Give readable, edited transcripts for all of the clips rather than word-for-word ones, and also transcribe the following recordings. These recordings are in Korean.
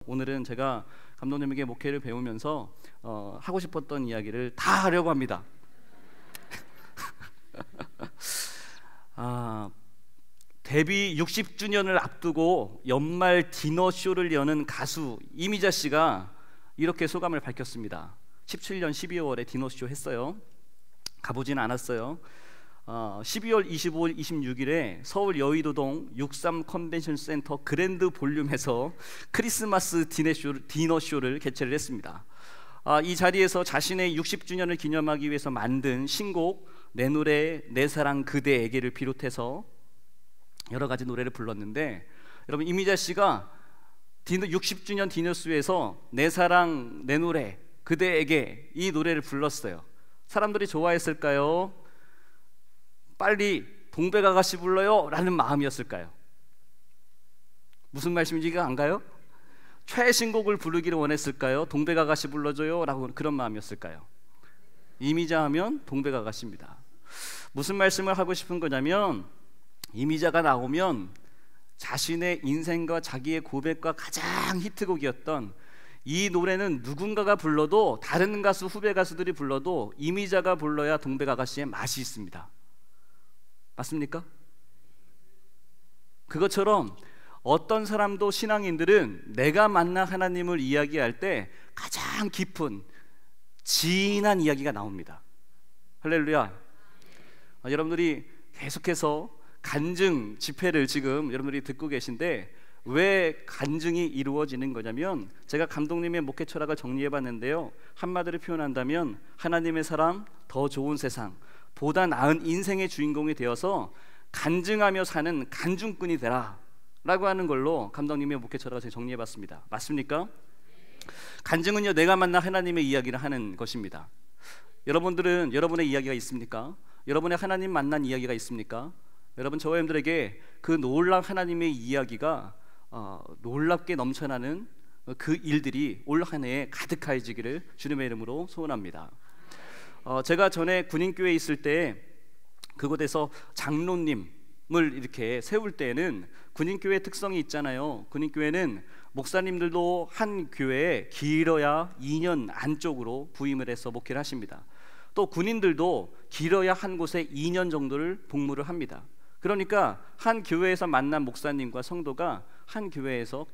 오늘은 제가 감독님에게 목회를 배우면서 하고 싶었던 이야기를 다 하려고 합니다. 데뷔 60주년을 앞두고 연말 디너쇼를 여는 가수 이미자 씨가 이렇게 소감을 밝혔습니다. 17년 12월에 디너쇼 했어요. 가보진 않았어요. 12월 25일, 26일에 서울 여의도동 63 컨벤션 센터 그랜드 볼륨에서 크리스마스 디너쇼를 개최를 했습니다. 이 자리에서 자신의 60주년을 기념하기 위해서 만든 신곡 내 노래 내 사랑 그대에게를 비롯해서 여러 가지 노래를 불렀는데, 여러분 이미자 씨가 60주년 디너쇼에서 내 사랑 내 노래 그대에게 이 노래를 불렀어요. 사람들이 좋아했을까요? 빨리 동백아가씨 불러요 라는 마음이었을까요? 무슨 말씀인지 이해가 안 가요? 최신곡을 부르기를 원했을까요? 동백아가씨 불러줘요 라고 그런 마음이었을까요? 이미자 하면 동백아가씨입니다. 무슨 말씀을 하고 싶은 거냐면, 이미자가 나오면 자신의 인생과 자기의 고백과 가장 히트곡이었던 이 노래는 누군가가 불러도, 다른 가수 후배 가수들이 불러도 이미자가 불러야 동백아가씨의 맛이 있습니다. 맞습니까? 그것처럼 어떤 사람도, 신앙인들은 내가 만나 하나님을 이야기할 때 가장 깊은 진한 이야기가 나옵니다. 할렐루야. 여러분들이 계속해서 간증 집회를 지금 여러분들이 듣고 계신데, 왜 간증이 이루어지는 거냐면, 제가 감독님의 목회 철학을 정리해 봤는데요, 한마디로 표현한다면 하나님의 사람, 더 좋은 세상, 보다 나은 인생의 주인공이 되어서 간증하며 사는 간증꾼이 되라 라고 하는 걸로 감독님의 목회 철학을 제가 정리해 봤습니다. 맞습니까? 간증은요, 내가 만난 하나님의 이야기를 하는 것입니다. 여러분들은 여러분의 이야기가 있습니까? 여러분의 하나님 만난 이야기가 있습니까? 여러분, 저와 여러분들에게 그 놀라운 하나님의 이야기가 놀랍게 넘쳐나는 그 일들이 올 한 해에 가득해지기를 주님의 이름으로 소원합니다. 제가 전에 군인교회에 있을 때 그곳에서 장로님을 이렇게 세울 때에는 군인교회 특성이 있잖아요. 군인교회는 목사님들도 한 교회에 길어야 2년 안쪽으로 부임을 해서 목회를 하십니다. 또 군인들도 길어야 한 곳에 2년 정도를 복무를 합니다. 그러니까 한 교회에서 만난 목사님과 성도가 한 교회에서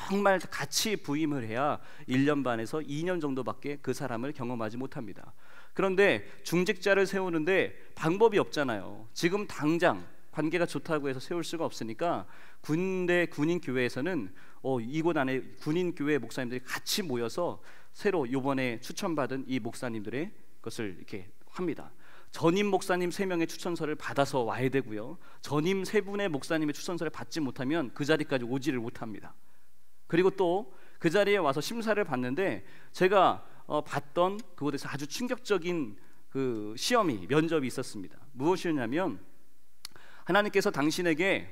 정말 같이 부임을 해야 1년 반에서 2년 정도밖에 그 사람을 경험하지 못합니다. 그런데 중직자를 세우는데 방법이 없잖아요. 지금 당장 관계가 좋다고 해서 세울 수가 없으니까 군인 교회에서는 이곳 안에 군인 교회 목사님들이 같이 모여서 새로 이번에 추천받은 이 목사님들의 것을 이렇게 합니다. 전임 목사님 3명의 추천서를 받아서 와야 되고요, 전임 3분의 목사님의 추천서를 받지 못하면 그 자리까지 오지를 못합니다. 그리고 또 그 자리에 와서 심사를 받는데, 제가 봤던 그곳에서 아주 충격적인 그 시험이, 면접이 있었습니다. 무엇이었냐면, 하나님께서 당신에게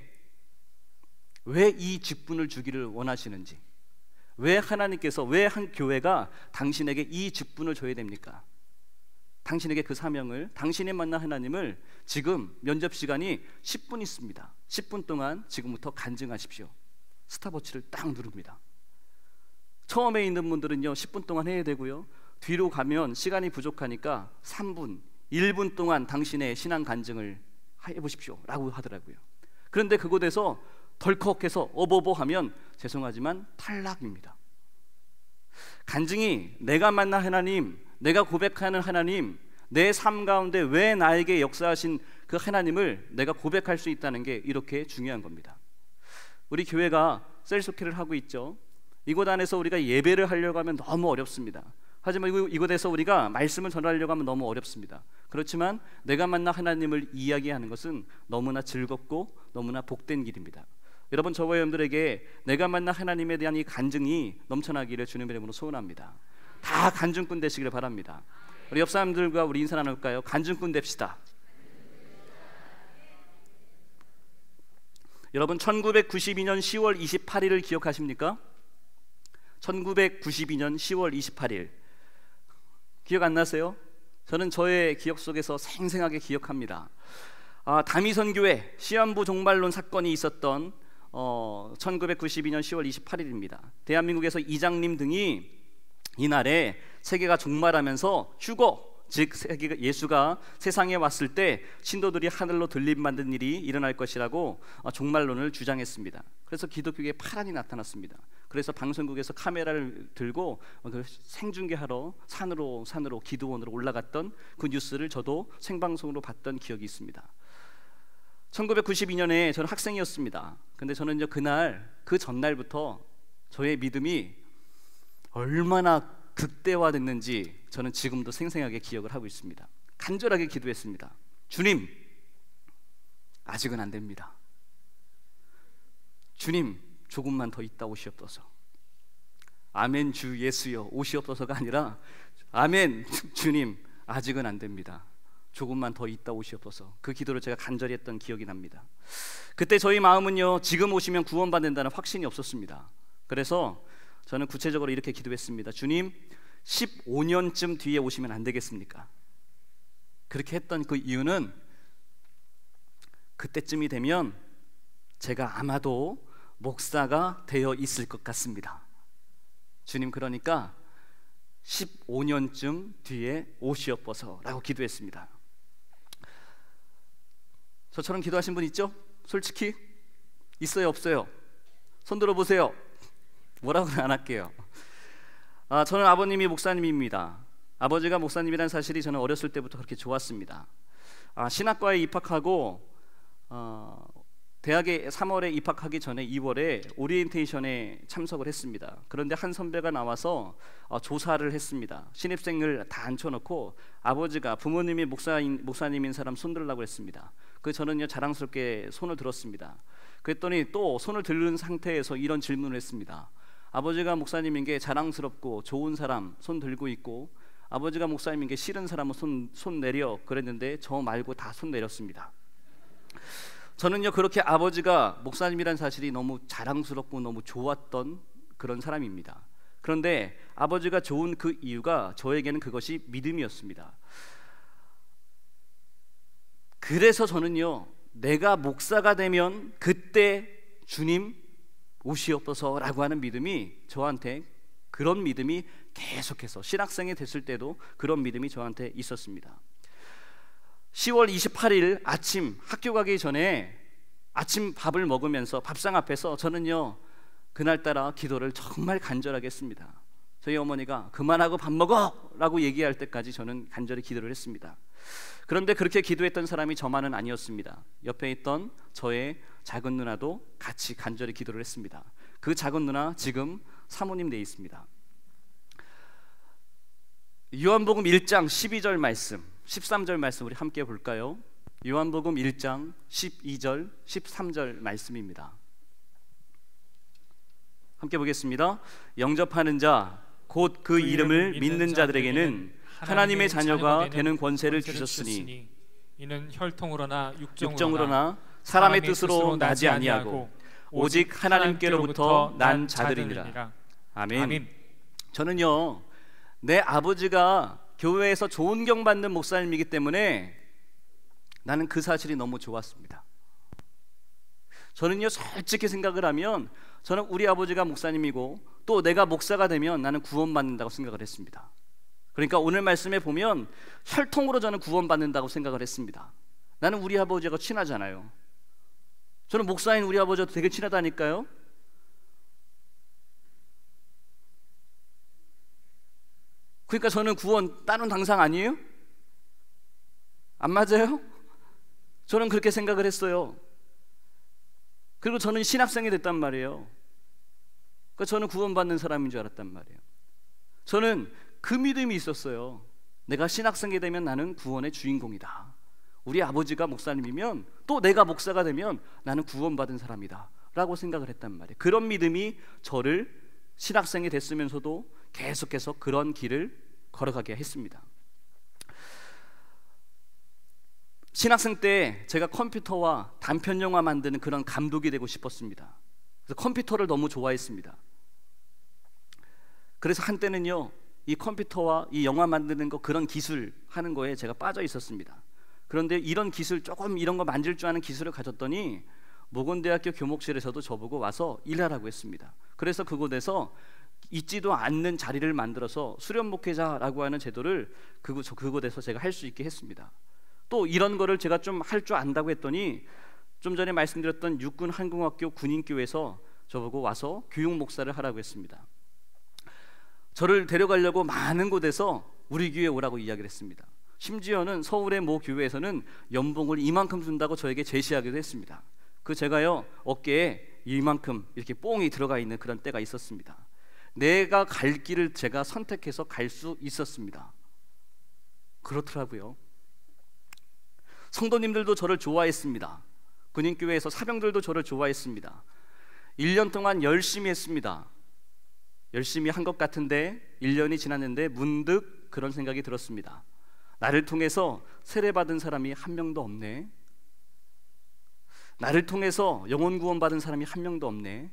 왜 이 직분을 주기를 원하시는지, 왜 하나님께서, 왜 한 교회가 당신에게 이 직분을 줘야 됩니까? 당신에게 그 사명을, 당신이 만난 하나님을, 지금 면접 시간이 10분 있습니다. 10분 동안 지금부터 간증하십시오. 스탑워치를 딱 누릅니다. 처음에 있는 분들은요 10분 동안 해야 되고요, 뒤로 가면 시간이 부족하니까 3분, 1분 동안 당신의 신앙 간증을 해보십시오 라고 하더라고요. 그런데 그곳에서 덜컥해서 어버버 하면 죄송하지만 탈락입니다. 간증이 내가 만난 하나님, 내가 고백하는 하나님, 내 삶 가운데 왜 나에게 역사하신 그 하나님을 내가 고백할 수 있다는 게 이렇게 중요한 겁니다. 우리 교회가 셀소케를 하고 있죠. 이곳 안에서 우리가 예배를 하려고 하면 너무 어렵습니다. 하지만 이곳에서 우리가 말씀을 전하려고 하면 너무 어렵습니다. 그렇지만 내가 만난 하나님을 이야기하는 것은 너무나 즐겁고 너무나 복된 길입니다. 여러분, 저와 여러분들에게 내가 만난 하나님에 대한 이 간증이 넘쳐나기를 주님의 이름으로 소원합니다. 다 간증꾼 되시기를 바랍니다. 우리 옆 사람들과 우리 인사 나눌까요? 간증꾼 됩시다. 여러분, 1992년 10월 28일을 기억하십니까? 1992년 10월 28일 기억 안 나세요? 저는 저의 기억 속에서 생생하게 기억합니다. 다미선교회 시한부 종말론 사건이 있었던 1992년 10월 28일입니다. 대한민국에서 이장님 등이 이날에 세계가 종말하면서 휴거, 즉 예수가 세상에 왔을 때 신도들이 하늘로 들림받는 일이 일어날 것이라고 종말론을 주장했습니다. 그래서 기독교계에 파란이 나타났습니다. 그래서 방송국에서 카메라를 들고 생중계하러 산으로 기도원으로 올라갔던 그 뉴스를 저도 생방송으로 봤던 기억이 있습니다. 1992년에 저는 학생이었습니다. 근데 저는 이제 그 전날부터 저의 믿음이 얼마나 극대화됐는지 저는 지금도 생생하게 기억을 하고 있습니다. 간절하게 기도했습니다. 주님, 아직은 안 됩니다. 주님, 조금만 더 있다 오시옵소서. 아멘 주 예수여 오시옵소서가 아니라 아멘 주님, 아직은 안 됩니다. 조금만 더 있다 오시옵소서. 그 기도를 제가 간절히 했던 기억이 납니다. 그때 저희 마음은요, 지금 오시면 구원받는다는 확신이 없었습니다. 그래서 저는 구체적으로 이렇게 기도했습니다. 주님, 15년쯤 뒤에 오시면 안 되겠습니까? 그렇게 했던 그 이유는 그때쯤이 되면 제가 아마도 목사가 되어 있을 것 같습니다. 주님, 그러니까 15년쯤 뒤에 오시옵소서라고 기도했습니다. 저처럼 기도하신 분 있죠? 솔직히 있어요, 없어요? 손 들어보세요. 뭐라고는 안 할게요. 저는 아버님이 목사님입니다. 아버지가 목사님이라는 사실이 저는 어렸을 때부터 그렇게 좋았습니다. 신학과에 입학하고 대학에 3월에 입학하기 전에 2월에 오리엔테이션에 참석을 했습니다. 그런데 한 선배가 나와서 조사를 했습니다. 신입생을 다 앉혀놓고 아버지가 부모님이 목사님인 사람 손 들으라고 했습니다. 저는요 자랑스럽게 손을 들었습니다. 그랬더니 또 손을 들은 상태에서 이런 질문을 했습니다. 아버지가 목사님인 게 자랑스럽고 좋은 사람 손 들고 있고, 아버지가 목사님인 게 싫은 사람은 손 내려 그랬는데 저 말고 다 손 내렸습니다. 저는요 그렇게 아버지가 목사님이라는 사실이 너무 자랑스럽고 너무 좋았던 그런 사람입니다. 그런데 아버지가 좋은 그 이유가 저에게는 그것이 믿음이었습니다. 그래서 저는요, 내가 목사가 되면 그때 주님 오시옵소서라고 하는 믿음이 저한테, 그런 믿음이 계속해서 신학생이 됐을 때도 그런 믿음이 저한테 있었습니다. 10월 28일 아침 학교 가기 전에 아침 밥을 먹으면서 밥상 앞에서 저는요 그날따라 기도를 정말 간절하게 했습니다. 저희 어머니가 그만하고 밥 먹어! 라고 얘기할 때까지 저는 간절히 기도를 했습니다. 그런데 그렇게 기도했던 사람이 저만은 아니었습니다. 옆에 있던 저의 작은 누나도 같이 간절히 기도를 했습니다. 그 작은 누나 지금 사모님 돼 있습니다. 요한복음 1장 12절 말씀, 13절 말씀 우리 함께 볼까요? 요한복음 1장 12절 13절 말씀입니다. 함께 보겠습니다. 영접하는 자 곧 그 이름을 믿는 자들에게는 하나님의 자녀가 되는 권세를 주셨으니 이는 혈통으로나 육정으로나 사람의 뜻으로 나지 아니하고 오직 하나님께로부터 난 자들이니라. 아멘. 저는요 내 아버지가 교회에서 좋은 경 받는 목사님이기 때문에 나는 그 사실이 너무 좋았습니다. 저는요 솔직히 생각을 하면 저는 우리 아버지가 목사님이고 또 내가 목사가 되면 나는 구원받는다고 생각을 했습니다. 그러니까 오늘 말씀에 보면 혈통으로 저는 구원받는다고 생각을 했습니다. 나는 우리 아버지가 친하잖아요. 저는 목사인 우리 아버지와 되게 친하다니까요. 그러니까 저는 구원 따는 당상 아니에요? 안 맞아요? 저는 그렇게 생각을 했어요. 그리고 저는 신학생이 됐단 말이에요. 그러니까 저는 구원받는 사람인 줄 알았단 말이에요. 저는 그 믿음이 있었어요. 내가 신학생이 되면 나는 구원의 주인공이다. 우리 아버지가 목사님이면 또 내가 목사가 되면 나는 구원받은 사람이다 라고 생각을 했단 말이에요. 그런 믿음이 저를 신학생이 됐으면서도 계속해서 그런 길을 걸어가게 했습니다. 신학생 때 제가 컴퓨터와 단편 영화 만드는 그런 감독이 되고 싶었습니다. 그래서 컴퓨터를 너무 좋아했습니다. 그래서 한때는요 이 컴퓨터와 이 영화 만드는 거, 그런 기술 하는 거에 제가 빠져 있었습니다. 그런데 이런 기술, 조금 이런 거 만질 줄 아는 기술을 가졌더니 모건대학교 교목실에서도 저보고 와서 일하라고 했습니다. 그래서 그곳에서 있지도 않는 자리를 만들어서 수련 목회자라고 하는 제도를 그곳에서 제가 할 수 있게 했습니다. 또 이런 거를 제가 좀 할 줄 안다고 했더니 좀 전에 말씀드렸던 육군 한국학교 군인교회에서 저보고 와서 교육 목사를 하라고 했습니다. 저를 데려가려고 많은 곳에서 우리 교회에 오라고 이야기를 했습니다. 심지어는 서울의 모 교회에서는 연봉을 이만큼 준다고 저에게 제시하기도 했습니다. 제가요 어깨에 이만큼 이렇게 뽕이 들어가 있는 그런 때가 있었습니다. 내가 갈 길을 제가 선택해서 갈 수 있었습니다. 그렇더라고요. 성도님들도 저를 좋아했습니다. 군인교회에서 사병들도 저를 좋아했습니다. 1년 동안 열심히 했습니다. 열심히 한 것 같은데 1년이 지났는데 문득 그런 생각이 들었습니다. 나를 통해서 세례받은 사람이 한 명도 없네. 나를 통해서 영혼 구원 받은 사람이 한 명도 없네.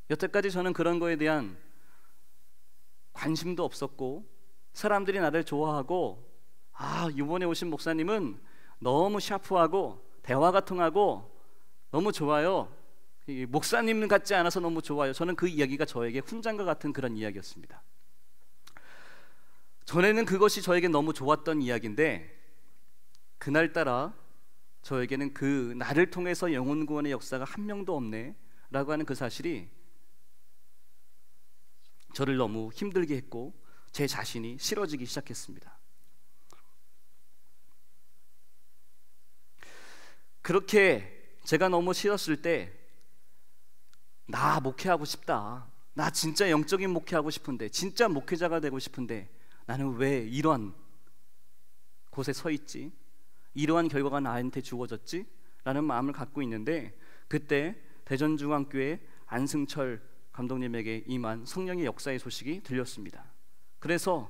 여태까지 저는 그런 거에 대한 관심도 없었고 사람들이 나를 좋아하고 이번에 오신 목사님은 너무 샤프하고 대화가 통하고 너무 좋아요. 목사님 같지 않아서 너무 좋아요. 저는 그 이야기가 저에게 훈장과 같은 그런 이야기였습니다. 전에는 그것이 저에게 너무 좋았던 이야기인데 그날따라 저에게는 그 나를 통해서 영혼 구원의 역사가 한 명도 없네 라고 하는 그 사실이 저를 너무 힘들게 했고 제 자신이 싫어지기 시작했습니다. 그렇게 제가 너무 싫었을 때 나 목회하고 싶다, 나 진짜 영적인 목회하고 싶은데, 진짜 목회자가 되고 싶은데 나는 왜 이러한 곳에 서 있지? 이러한 결과가 나한테 주어졌지? 라는 마음을 갖고 있는데 그때 대전중앙교회 안승철 감독님에게 임한 성령의 역사의 소식이 들렸습니다. 그래서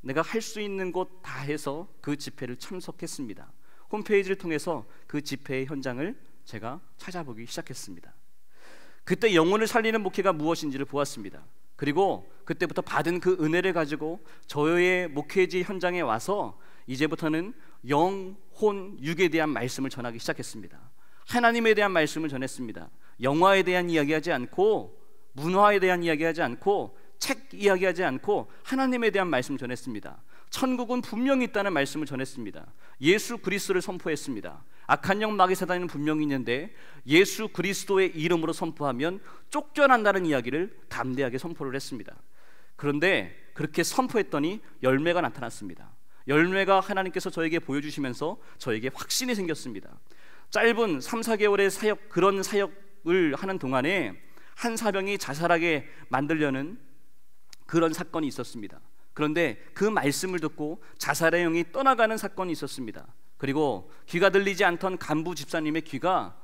내가 할 수 있는 곳 다 해서 그 집회를 참석했습니다. 홈페이지를 통해서 그 집회의 현장을 제가 찾아보기 시작했습니다. 그때 영혼을 살리는 목회가 무엇인지를 보았습니다. 그리고 그때부터 받은 그 은혜를 가지고 저의 목회지 현장에 와서 이제부터는 영, 혼, 육에 대한 말씀을 전하기 시작했습니다. 하나님에 대한 말씀을 전했습니다. 영화에 대한 이야기하지 않고, 문화에 대한 이야기하지 않고, 책 이야기하지 않고 하나님에 대한 말씀을 전했습니다. 천국은 분명히 있다는 말씀을 전했습니다. 예수 그리스도를 선포했습니다. 악한 영 마귀 사단은 분명히 있는데 예수 그리스도의 이름으로 선포하면 쫓겨난다는 이야기를 담대하게 선포를 했습니다. 그런데 그렇게 선포했더니 열매가 나타났습니다. 열매가 하나님께서 저에게 보여주시면서 저에게 확신이 생겼습니다. 짧은 3, 4개월의 사역, 그런 사역을 하는 동안에 한 사병이 자살하게 만들려는 그런 사건이 있었습니다. 그런데 그 말씀을 듣고 자살의 영이 떠나가는 사건이 있었습니다. 그리고 귀가 들리지 않던 간부 집사님의 귀가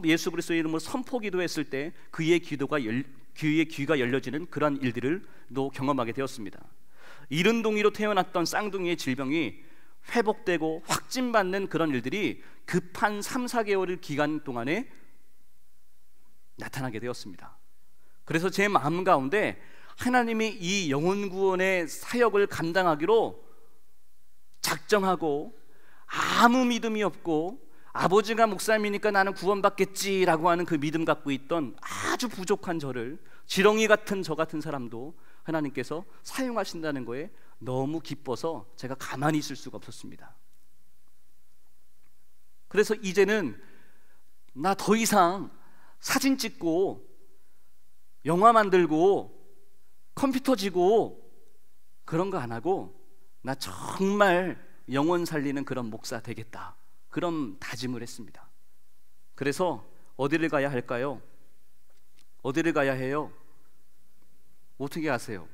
예수 그리스도의 이름으로 선포기도 했을 때 그의 귀가 열려지는 그런 일들을 또 경험하게 되었습니다. 이른동이로 태어났던 쌍둥이의 질병이 회복되고 확진받는 그런 일들이 급한 3, 4개월 기간 동안에 나타나게 되었습니다. 그래서 제 마음 가운데 하나님이 이 영혼 구원의 사역을 감당하기로 작정하고 아무 믿음이 없고 아버지가 목사님이니까 나는 구원받겠지라고 하는 그 믿음 갖고 있던 아주 부족한 저를, 지렁이 같은 저 같은 사람도 하나님께서 사용하신다는 거에 너무 기뻐서 제가 가만히 있을 수가 없었습니다. 그래서 이제는 나 더 이상 사진 찍고 영화 만들고 컴퓨터 지고 그런 거 안 하고 나 정말 영혼 살리는 그런 목사 되겠다, 그런 다짐을 했습니다. 그래서 어디를 가야 할까요? 어디를 가야 해요? 어떻게 아세요?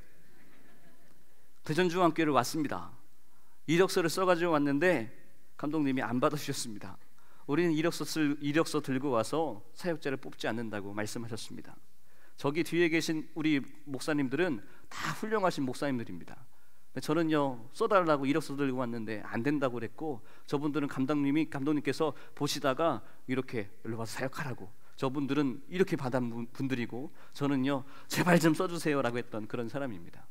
대전중앙교회를 왔습니다. 이력서를 써가지고 왔는데 감독님이 안 받아주셨습니다. 우리는 이력서 들고 와서 사역자를 뽑지 않는다고 말씀하셨습니다. 저기 뒤에 계신 우리 목사님들은 다 훌륭하신 목사님들입니다. 저는요, 써달라고 이력서 들고 왔는데 안 된다고 그랬고, 저분들은 감독님께서 보시다가 이렇게 일로 와서 사역하라고, 저분들은 이렇게 받은 분들이고 저는요 제발 좀 써주세요라고 했던 그런 사람입니다.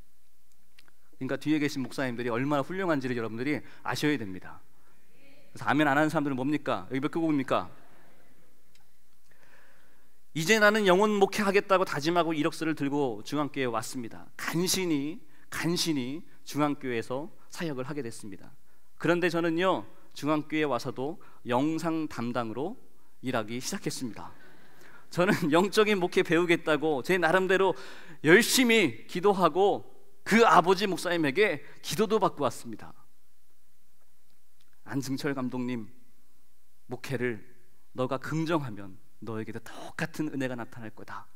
그러니까 뒤에 계신 목사님들이 얼마나 훌륭한지를 여러분들이 아셔야 됩니다. 그래서 아멘 안 하는 사람들은 뭡니까? 여기 몇 교국입니까? 이제 나는 영혼 목회하겠다고 다짐하고 이력서를 들고 중앙교회에 왔습니다. 간신히 중앙교회에서 사역을 하게 됐습니다. 그런데 저는요, 중앙교회에 와서도 영상 담당으로 일하기 시작했습니다. 저는 영적인 목회 배우겠다고 제 나름대로 열심히 기도하고 그 아버지 목사님에게 기도도 받고 왔습니다. 안승철 감독님, 목회를 너가 긍정하면 너에게도 똑같은 은혜가 나타날 거다.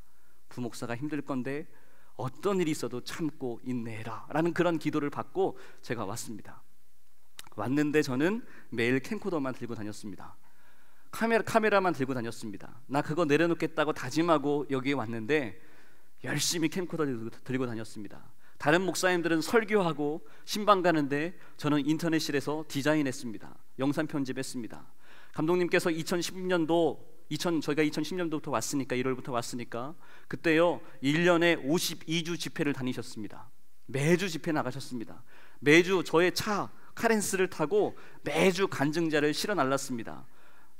부목사가 힘들 건데 어떤 일이 있어도 참고 인내해라 라는 그런 기도를 받고 제가 왔습니다. 왔는데 저는 매일 캠코더만 들고 다녔습니다. 카메라만 들고 다녔습니다. 나 그거 내려놓겠다고 다짐하고 여기에 왔는데 열심히 캠코더 들고 다녔습니다. 다른 목사님들은 설교하고 신방 가는데 저는 인터넷실에서 디자인했습니다. 영상 편집했습니다. 감독님께서 저희가 2010년도부터 왔으니까 1월부터 왔으니까 그때요 1년에 52주 집회를 다니셨습니다. 매주 집회 나가셨습니다. 매주 저의 차 카렌스를 타고 매주 간증자를 실어 날랐습니다.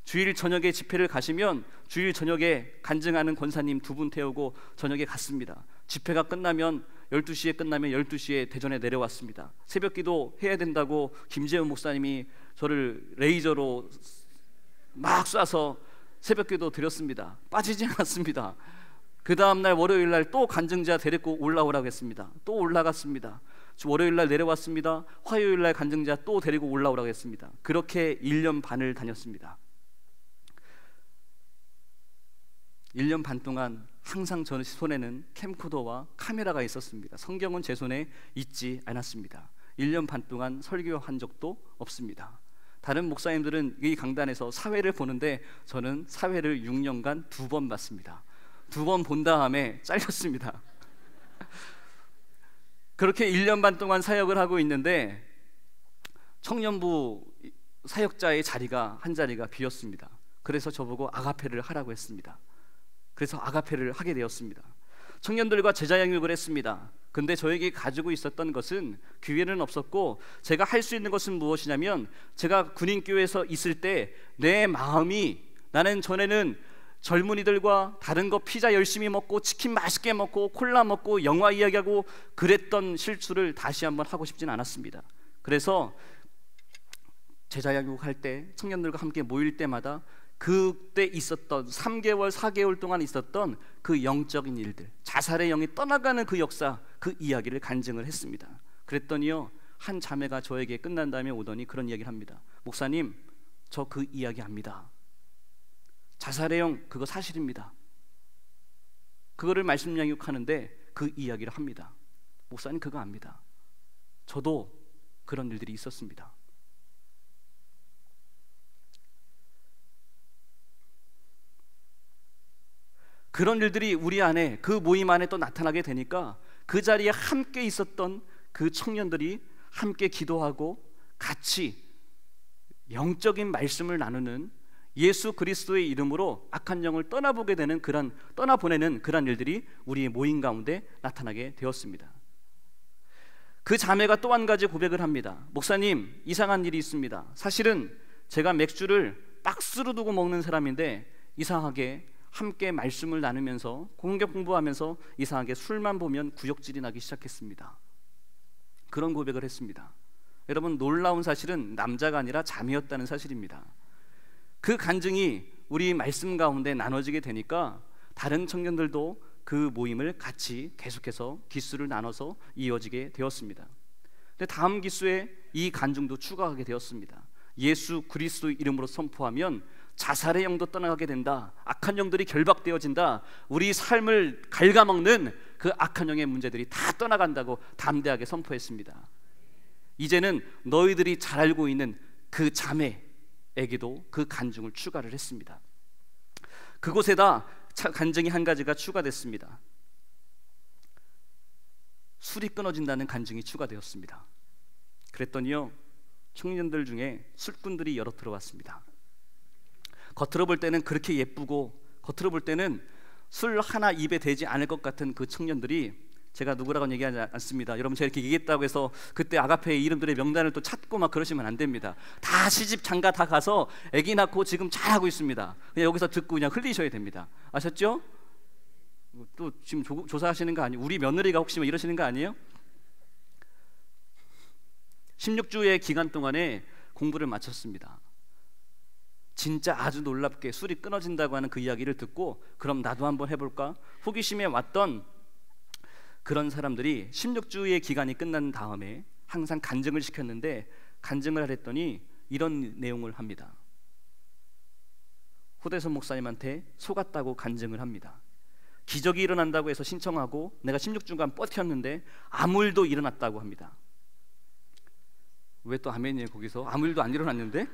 주일 저녁에 집회를 가시면 주일 저녁에 간증하는 권사님 2분 태우고 저녁에 갔습니다. 집회가 끝나면 12시에 끝나면 12시에 대전에 내려왔습니다. 새벽기도 해야 된다고 김재훈 목사님이 저를 레이저로 막 쏴서 새벽기도 드렸습니다. 빠지지 않았습니다. 그 다음날 월요일날 또 간증자 데리고 올라오라고 했습니다. 또 올라갔습니다. 월요일날 내려왔습니다. 화요일날 간증자 또 데리고 올라오라고 했습니다. 그렇게 1년 반을 다녔습니다. 1년 반 동안 항상 저 손에는 캠코더와 카메라가 있었습니다. 성경은 제 손에 있지 않았습니다. 1년 반 동안 설교한 적도 없습니다. 다른 목사님들은 이 강단에서 사회를 보는데 저는 사회를 6년간 2번 봤습니다. 2번 본 다음에 잘렸습니다. 그렇게 1년 반 동안 사역을 하고 있는데 청년부 사역자의 한 자리가 비었습니다. 그래서 저보고 아가페를 하라고 했습니다. 그래서 아가페를 하게 되었습니다. 청년들과 제자 양육을 했습니다. 근데 저에게 가지고 있었던 것은 기회는 없었고 제가 할 수 있는 것은 무엇이냐면 제가 군인교회에서 있을 때 내 마음이 나는 전에는 젊은이들과 다른 거 피자 열심히 먹고 치킨 맛있게 먹고 콜라 먹고 영화 이야기하고 그랬던 실수를 다시 한번 하고 싶진 않았습니다. 그래서 제자 양육할 때 청년들과 함께 모일 때마다 그때 있었던 3개월, 4개월 동안 있었던 그 영적인 일들, 자살의 영이 떠나가는 그 역사, 그 이야기를 간증을 했습니다. 그랬더니요 한 자매가 저에게 끝난 다음에 오더니 그런 이야기를 합니다. 목사님, 저 그 이야기 압니다. 자살의 영 그거 사실입니다. 그거를 말씀 양육하는데 그 이야기를 합니다. 목사님 그거 압니다. 저도 그런 일들이 있었습니다. 그런 일들이 우리 안에 그 모임 안에 또 나타나게 되니까 그 자리에 함께 있었던 그 청년들이 함께 기도하고 같이 영적인 말씀을 나누는 예수 그리스도의 이름으로 악한 영을 떠나보내는 그런 일들이 우리의 모임 가운데 나타나게 되었습니다. 그 자매가 또 한 가지 고백을 합니다. 목사님, 이상한 일이 있습니다. 사실은 제가 맥주를 박스로 두고 먹는 사람인데 이상하게 함께 말씀을 나누면서 공격 공부하면서 이상하게 술만 보면 구역질이 나기 시작했습니다. 그런 고백을 했습니다. 여러분, 놀라운 사실은 남자가 아니라 자매였다는 사실입니다. 그 간증이 우리 말씀 가운데 나눠지게 되니까 다른 청년들도 그 모임을 같이 계속해서 기수를 나눠서 이어지게 되었습니다. 근데 다음 기수에 이 간증도 추가하게 되었습니다. 예수 그리스도 이름으로 선포하면 자살의 영도 떠나가게 된다. 악한 영들이 결박되어진다. 우리 삶을 갉아먹는 그 악한 영의 문제들이 다 떠나간다고 담대하게 선포했습니다. 이제는 너희들이 잘 알고 있는 그 자매에게도 그 간증을 추가를 했습니다. 그곳에다 간증이 한 가지가 추가됐습니다. 술이 끊어진다는 간증이 추가되었습니다. 그랬더니요 청년들 중에 술꾼들이 여러 들어왔습니다. 겉으로 볼 때는 그렇게 예쁘고 겉으로 볼 때는 술 하나 입에 대지 않을 것 같은 그 청년들이 제가 누구라고는 얘기하지 않습니다. 여러분 제가 이렇게 얘기했다고 해서 그때 아가페의 이름들의 명단을 또 찾고 막 그러시면 안 됩니다. 다 시집 장가 다 가서 아기 낳고 지금 잘하고 있습니다. 그냥 여기서 듣고 그냥 흘리셔야 됩니다. 아셨죠? 또 지금 조사하시는 거 아니에요? 우리 며느리가 혹시 뭐 이러시는 거 아니에요? 16주의 기간 동안에 공부를 마쳤습니다. 진짜 아주 놀랍게 술이 끊어진다고 하는 그 이야기를 듣고 그럼 나도 한번 해볼까? 호기심에 왔던 그런 사람들이 16주의 기간이 끝난 다음에 항상 간증을 시켰는데, 간증을 하랬더니 이런 내용을 합니다. 호대선 목사님한테 속았다고 간증을 합니다. 기적이 일어난다고 해서 신청하고 내가 16주간 버텼는데 아무 일도 일어났다고 합니다. 왜 또 아멘이에요? 거기서 아무 일도 안 일어났는데?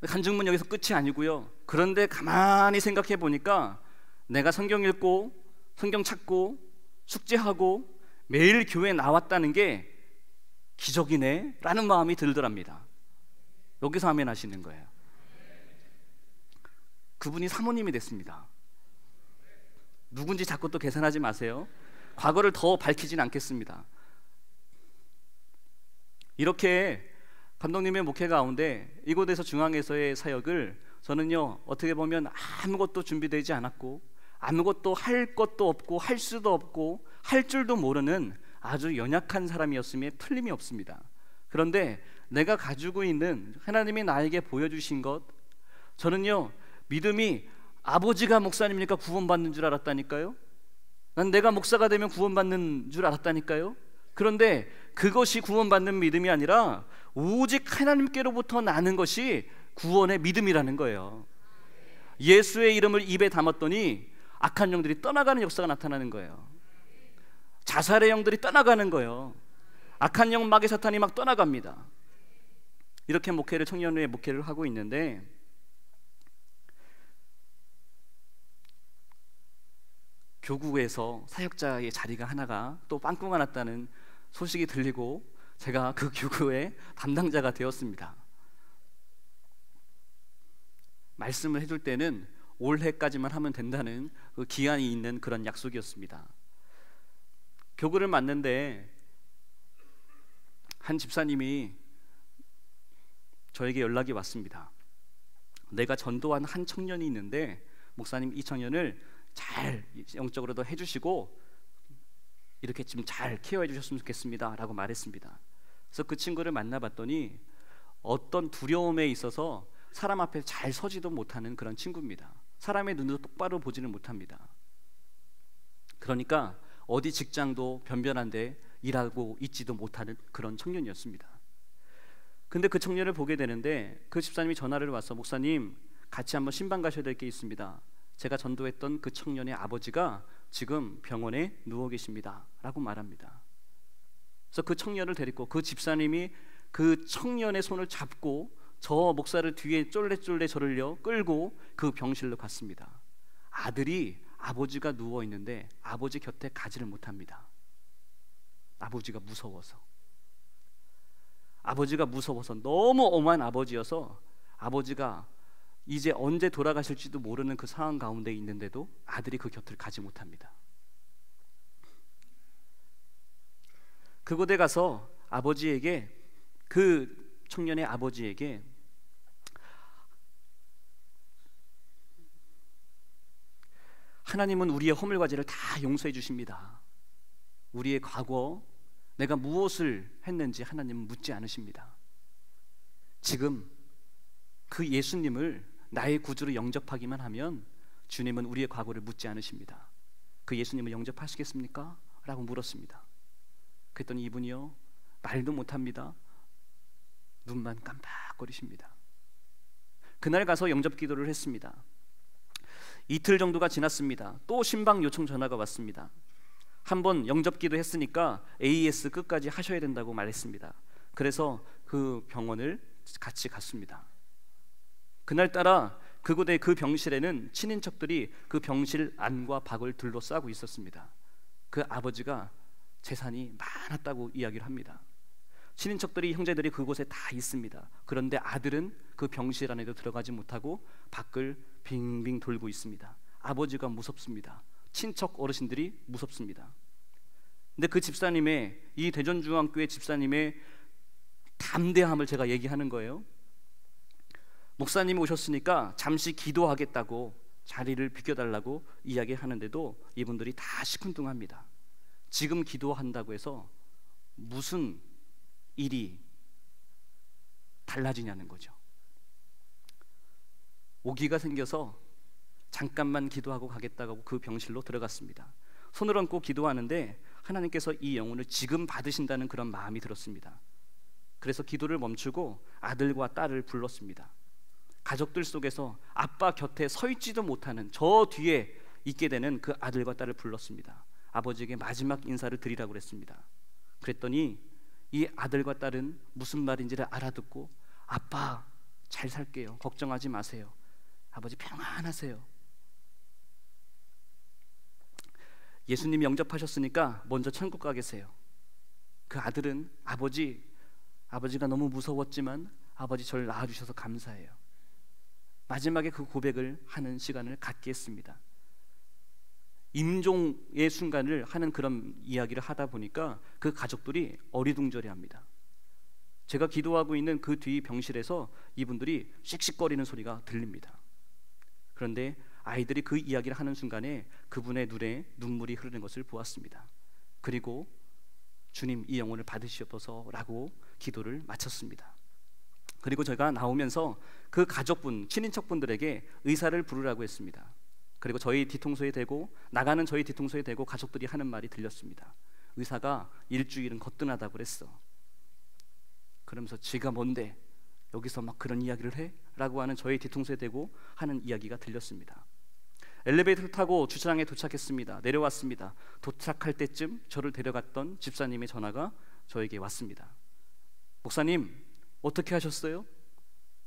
간증문 여기서 끝이 아니고요. 그런데 가만히 생각해 보니까 내가 성경 읽고 성경 찾고 숙제하고 매일 교회에 나왔다는 게 기적이네 라는 마음이 들더랍니다. 여기서 아멘 하시는 거예요. 그분이 사모님이 됐습니다. 누군지 자꾸 또 계산하지 마세요. 과거를 더 밝히진 않겠습니다. 이렇게 감독님의 목회 가운데 이곳에서 중앙에서의 사역을 저는요, 어떻게 보면 아무것도 준비되지 않았고 아무것도 할 것도 없고 할 수도 없고 할 줄도 모르는 아주 연약한 사람이었음에 틀림이 없습니다. 그런데 내가 가지고 있는 하나님이 나에게 보여주신 것, 저는요 믿음이 아버지가 목사님이니까 구원받는 줄 알았다니까요. 난 내가 목사가 되면 구원받는 줄 알았다니까요. 그런데 그것이 구원받는 믿음이 아니라 오직 하나님께로부터 나는 것이 구원의 믿음이라는 거예요. 예수의 이름을 입에 담았더니 악한 영들이 떠나가는 역사가 나타나는 거예요. 자살의 영들이 떠나가는 거예요. 악한 영, 마귀, 사탄이 막 떠나갑니다. 이렇게 목회를, 청년회의 목회를 하고 있는데, 교구에서 사역자의 자리가 하나가 또 빵꾸가 났다는 소식이 들리고 제가 그 교구의 담당자가 되었습니다. 말씀을 해줄 때는 올해까지만 하면 된다는 그 기한이 있는 그런 약속이었습니다. 교구를 맡는데 한 집사님이 저에게 연락이 왔습니다. 내가 전도한 한 청년이 있는데 목사님 이 청년을 잘 영적으로도 해주시고 이렇게 좀 잘 케어해 주셨으면 좋겠습니다 라고 말했습니다. 그래서 그 친구를 만나봤더니 어떤 두려움에 있어서 사람 앞에 잘 서지도 못하는 그런 친구입니다. 사람의 눈으로 똑바로 보지는 못합니다. 그러니까 어디 직장도 변변한데 일하고 있지도 못하는 그런 청년이었습니다. 근데 그 청년을 보게 되는데 그 집사님이 전화를 와서 목사님 같이 한번 신방 가셔야 될 게 있습니다. 제가 전도했던 그 청년의 아버지가 지금 병원에 누워 계십니다 라고 말합니다. 그래서 그 청년을 데리고 그 집사님이 그 청년의 손을 잡고 저 목사를 뒤에 쫄래쫄래 저를요 끌고 그 병실로 갔습니다. 아들이 아버지가 누워 있는데 아버지 곁에 가지를 못합니다. 아버지가 무서워서. 아버지가 무서워서 너무 엄한 아버지여서 아버지가 이제 언제 돌아가실지도 모르는 그 상황 가운데 있는데도 아들이 그 곁을 가지 못합니다. 그곳에 가서 아버지에게, 그 청년의 아버지에게 하나님은 우리의 허물과 죄를 다 용서해 주십니다. 우리의 과거 내가 무엇을 했는지 하나님은 묻지 않으십니다. 지금 그 예수님을 나의 구주로 영접하기만 하면 주님은 우리의 과거를 묻지 않으십니다. 그 예수님을 영접하시겠습니까? 라고 물었습니다. 그랬더니 이분이요 말도 못합니다. 눈만 깜빡거리십니다. 그날 가서 영접 기도를 했습니다. 이틀 정도가 지났습니다. 또 신방 요청 전화가 왔습니다. 한번 영접 기도 했으니까 AS 끝까지 하셔야 된다고 말했습니다. 그래서 그 병원을 같이 갔습니다. 그날따라 그곳의 그 병실에는 친인척들이 그 병실 안과 밖을 둘러싸고 있었습니다. 그 아버지가 재산이 많았다고 이야기를 합니다. 친인척들이, 형제들이 그곳에 다 있습니다. 그런데 아들은 그 병실 안에도 들어가지 못하고 밖을 빙빙 돌고 있습니다. 아버지가 무섭습니다. 친척 어르신들이 무섭습니다. 근데 그 집사님의, 이 대전중앙교회 집사님의 담대함을 제가 얘기하는 거예요. 목사님이 오셨으니까 잠시 기도하겠다고 자리를 비켜달라고 이야기하는데도 이분들이 다 시큰둥합니다. 지금 기도한다고 해서 무슨 일이 달라지냐는 거죠. 오기가 생겨서 잠깐만 기도하고 가겠다고 그 병실로 들어갔습니다. 손을 얹고 기도하는데 하나님께서 이 영혼을 지금 받으신다는 그런 마음이 들었습니다. 그래서 기도를 멈추고 아들과 딸을 불렀습니다. 가족들 속에서 아빠 곁에 서 있지도 못하는 저 뒤에 있게 되는 그 아들과 딸을 불렀습니다. 아버지에게 마지막 인사를 드리라고 그랬습니다. 그랬더니 이 아들과 딸은 무슨 말인지를 알아듣고 아빠 잘 살게요. 걱정하지 마세요. 아버지 평안하세요. 예수님 영접하셨으니까 먼저 천국 가 계세요. 그 아들은 아버지가 너무 무서웠지만 아버지 저를 낳아주셔서 감사해요. 마지막에 그 고백을 하는 시간을 갖게 했습니다. 임종의 순간을 하는 그런 이야기를 하다 보니까 그 가족들이 어리둥절해합니다. 제가 기도하고 있는 그 뒤 병실에서 이분들이 씩씩거리는 소리가 들립니다. 그런데 아이들이 그 이야기를 하는 순간에 그분의 눈에 눈물이 흐르는 것을 보았습니다. 그리고 주님 이 영혼을 받으시옵소서라고 기도를 마쳤습니다. 그리고 제가 나오면서 그 가족분, 친인척분들에게 의사를 부르라고 했습니다. 그리고 저희 뒤통수에 대고 나가는 저희 뒤통수에 대고 가족들이 하는 말이 들렸습니다. 의사가 일주일은 거뜬하다고 그랬어. 그러면서 지가 뭔데 여기서 막 그런 이야기를 해? 라고 하는 저희 뒤통수에 대고 하는 이야기가 들렸습니다. 엘리베이터를 타고 주차장에 도착했습니다. 내려왔습니다. 도착할 때쯤 저를 데려갔던 집사님의 전화가 저에게 왔습니다. 목사님 어떻게 하셨어요?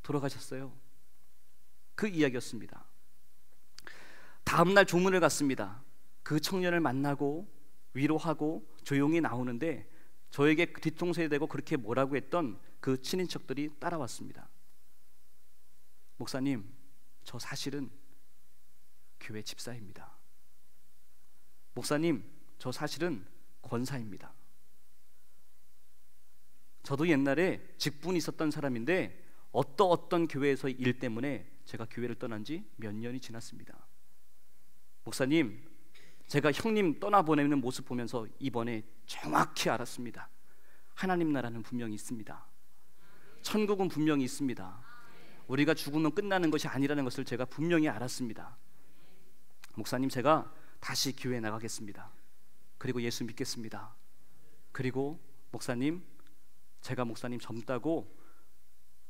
돌아가셨어요. 그 이야기였습니다. 다음날 조문을 갔습니다. 그 청년을 만나고 위로하고 조용히 나오는데 저에게 뒤통수에 대고 그렇게 뭐라고 했던 그 친인척들이 따라왔습니다. 목사님, 저 사실은 교회 집사입니다. 목사님, 저 사실은 권사입니다. 저도 옛날에 직분이 있었던 사람인데 어떤 교회에서 일 때문에 제가 교회를 떠난 지 몇 년이 지났습니다. 목사님, 제가 형님 떠나보내는 모습 보면서 이번에 정확히 알았습니다. 하나님 나라는 분명히 있습니다. 천국은 분명히 있습니다. 우리가 죽으면 끝나는 것이 아니라는 것을 제가 분명히 알았습니다. 목사님, 제가 다시 교회에 나가겠습니다. 그리고 예수 믿겠습니다. 그리고 목사님, 제가 목사님 젊다고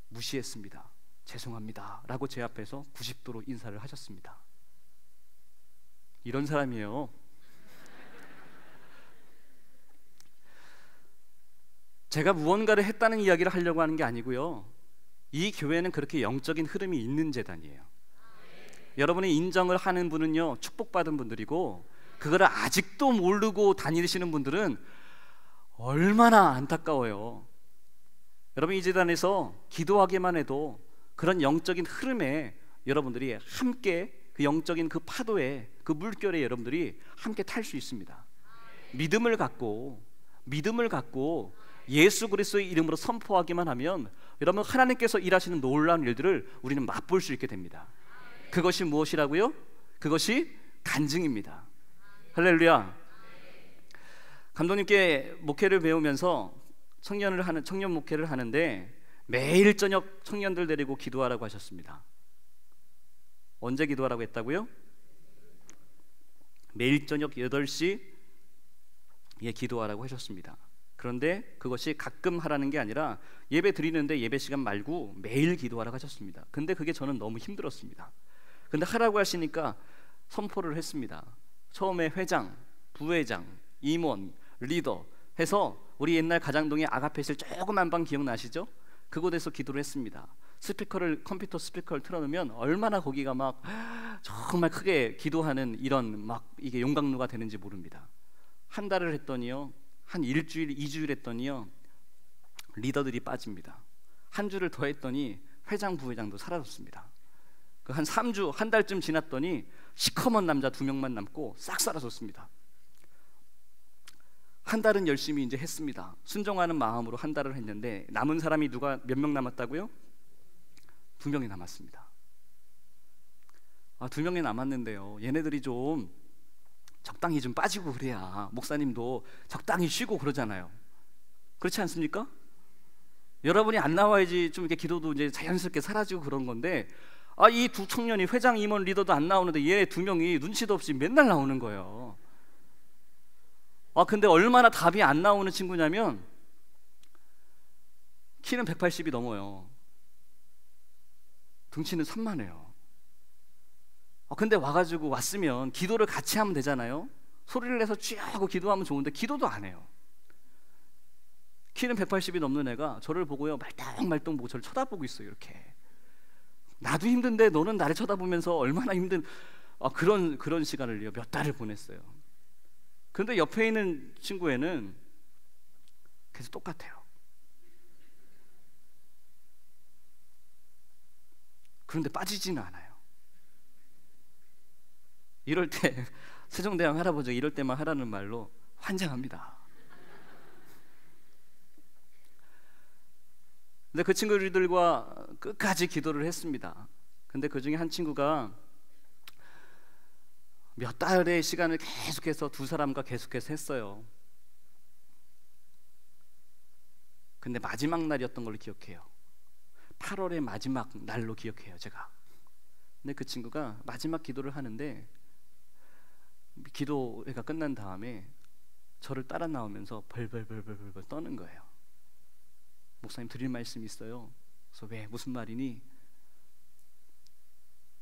무시했습니다. 죄송합니다 라고 제 앞에서 90도로 인사를 하셨습니다. 이런 사람이에요. 제가 무언가를 했다는 이야기를 하려고 하는 게 아니고요, 이 교회는 그렇게 영적인 흐름이 있는 재단이에요. 여러분이 인정을 하는 분은요 축복받은 분들이고, 그거를 아직도 모르고 다니시는 분들은 얼마나 안타까워요. 여러분, 이 재단에서 기도하기만 해도 그런 영적인 흐름에 여러분들이 함께, 그 영적인 그 파도에, 그 물결에 여러분들이 함께 탈 수 있습니다. 믿음을 갖고 예수 그리스도의 이름으로 선포하기만 하면 여러분, 하나님께서 일하시는 놀라운 일들을 우리는 맛볼 수 있게 됩니다. 그것이 무엇이라고요? 그것이 간증입니다. 할렐루야. 감독님께 목회를 배우면서 청년 목회를 하는데 매일 저녁 청년들 데리고 기도하라고 하셨습니다. 언제 기도하라고 했다고요? 매일 저녁 8시에 기도하라고 하셨습니다. 그런데 그것이 가끔 하라는 게 아니라 예배 드리는데 예배 시간 말고 매일 기도하라고 하셨습니다. 근데 그게 저는 너무 힘들었습니다. 근데 하라고 하시니까 선포를 했습니다. 처음에 회장, 부회장, 임원, 리더 해서 우리 옛날 가장동의 아가페실 조그만 방 기억나시죠? 그곳에서 기도를 했습니다. 컴퓨터 스피커를 틀어놓으면 얼마나 거기가 막 정말 크게 기도하는 이런 막 이게 용광로가 되는지 모릅니다. 한 달을 했더니요, 한 일주일, 2주일 했더니요 리더들이 빠집니다. 한 주를 더 했더니 회장, 부회장도 사라졌습니다. 그 한 3주, 한 달쯤 지났더니 시커먼 남자 2명만 남고 싹 사라졌습니다. 한 달은 열심히 이제 했습니다. 순종하는 마음으로 한 달을 했는데 남은 사람이 누가 몇 명 남았다고요? 2명이 남았습니다. 2명이 남았는데요, 얘네들이 좀 적당히 좀 빠지고 그래야 목사님도 적당히 쉬고 그러잖아요. 그렇지 않습니까? 여러분이 안 나와야지 좀 이렇게 기도도 이제 자연스럽게 사라지고 그런 건데, 이 두 청년이 회장, 임원, 리더도 안 나오는데 얘 2명이 눈치도 없이 맨날 나오는 거예요. 근데 얼마나 답이 안 나오는 친구냐면 키는 180이 넘어요. 등치는 산만해요. 근데 와가지고 왔으면 기도를 같이 하면 되잖아요. 소리를 내서 쥐하고 기도하면 좋은데 기도도 안 해요. 키는 180이 넘는 애가 저를 보고요, 말똥말똥 보고 저를 쳐다보고 있어요. 이렇게. 나도 힘든데 너는 나를 쳐다보면서 얼마나 힘든 그런 시간을 몇 달을 보냈어요. 그런데 옆에 있는 친구애는 계속 똑같아요. 그런데 빠지지는 않아요. 이럴 때 세종대왕 할아버지가 이럴 때만 하라는 말로 환장합니다. 근데 그 친구들과 끝까지 기도를 했습니다. 근데 그 중에 한 친구가 몇 달의 시간을 계속해서 두 사람과 계속해서 했어요. 근데 마지막 날이었던 걸로 기억해요. 8월의 마지막 날로 기억해요, 제가. 근데 그 친구가 마지막 기도를 하는데 기도회가 끝난 다음에 저를 따라 나오면서 벌벌 떠는 거예요. 목사님, 드릴 말씀이 있어요. 그래서 왜? 무슨 말이니?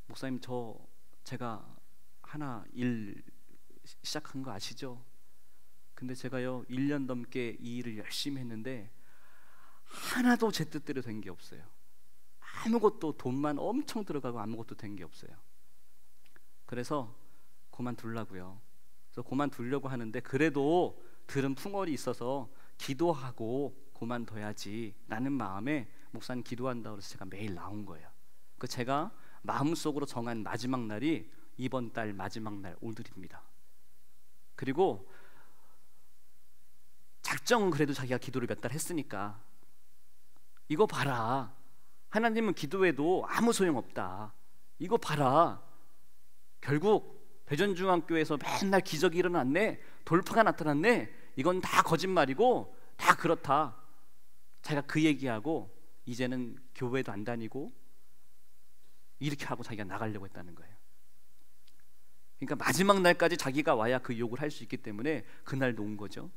목사님, 제가 하나 일 시작한 거 아시죠? 근데 제가요 1년 넘게 이 일을 열심히 했는데 하나도 제 뜻대로 된 게 없어요. 아무것도, 돈만 엄청 들어가고 아무것도 된 게 없어요. 그래서 그만두려고요. 그래서 그만두려고 하는데 그래도 들은 풍월이 있어서 기도하고 그만둬야지 라는 마음에 목사님 기도한다고 해서 제가 매일 나온 거예요. 제가 마음속으로 정한 마지막 날이 이번 달 마지막 날 오늘입니다. 그리고 작정은 그래도 자기가 기도를 몇 달 했으니까 이거 봐라, 하나님은 기도해도 아무 소용없다. 이거 봐라, 결국 대전중앙교회에서 맨날 기적이 일어났네, 돌파가 나타났네, 이건 다 거짓말이고 다 그렇다. 자기가 그 얘기하고 이제는 교회도 안 다니고 이렇게 하고 자기가 나가려고 했다는 거예요. 그러니까 마지막 날까지 자기가 와야 그 욕을 할 수 있기 때문에 그날 놓은 거죠.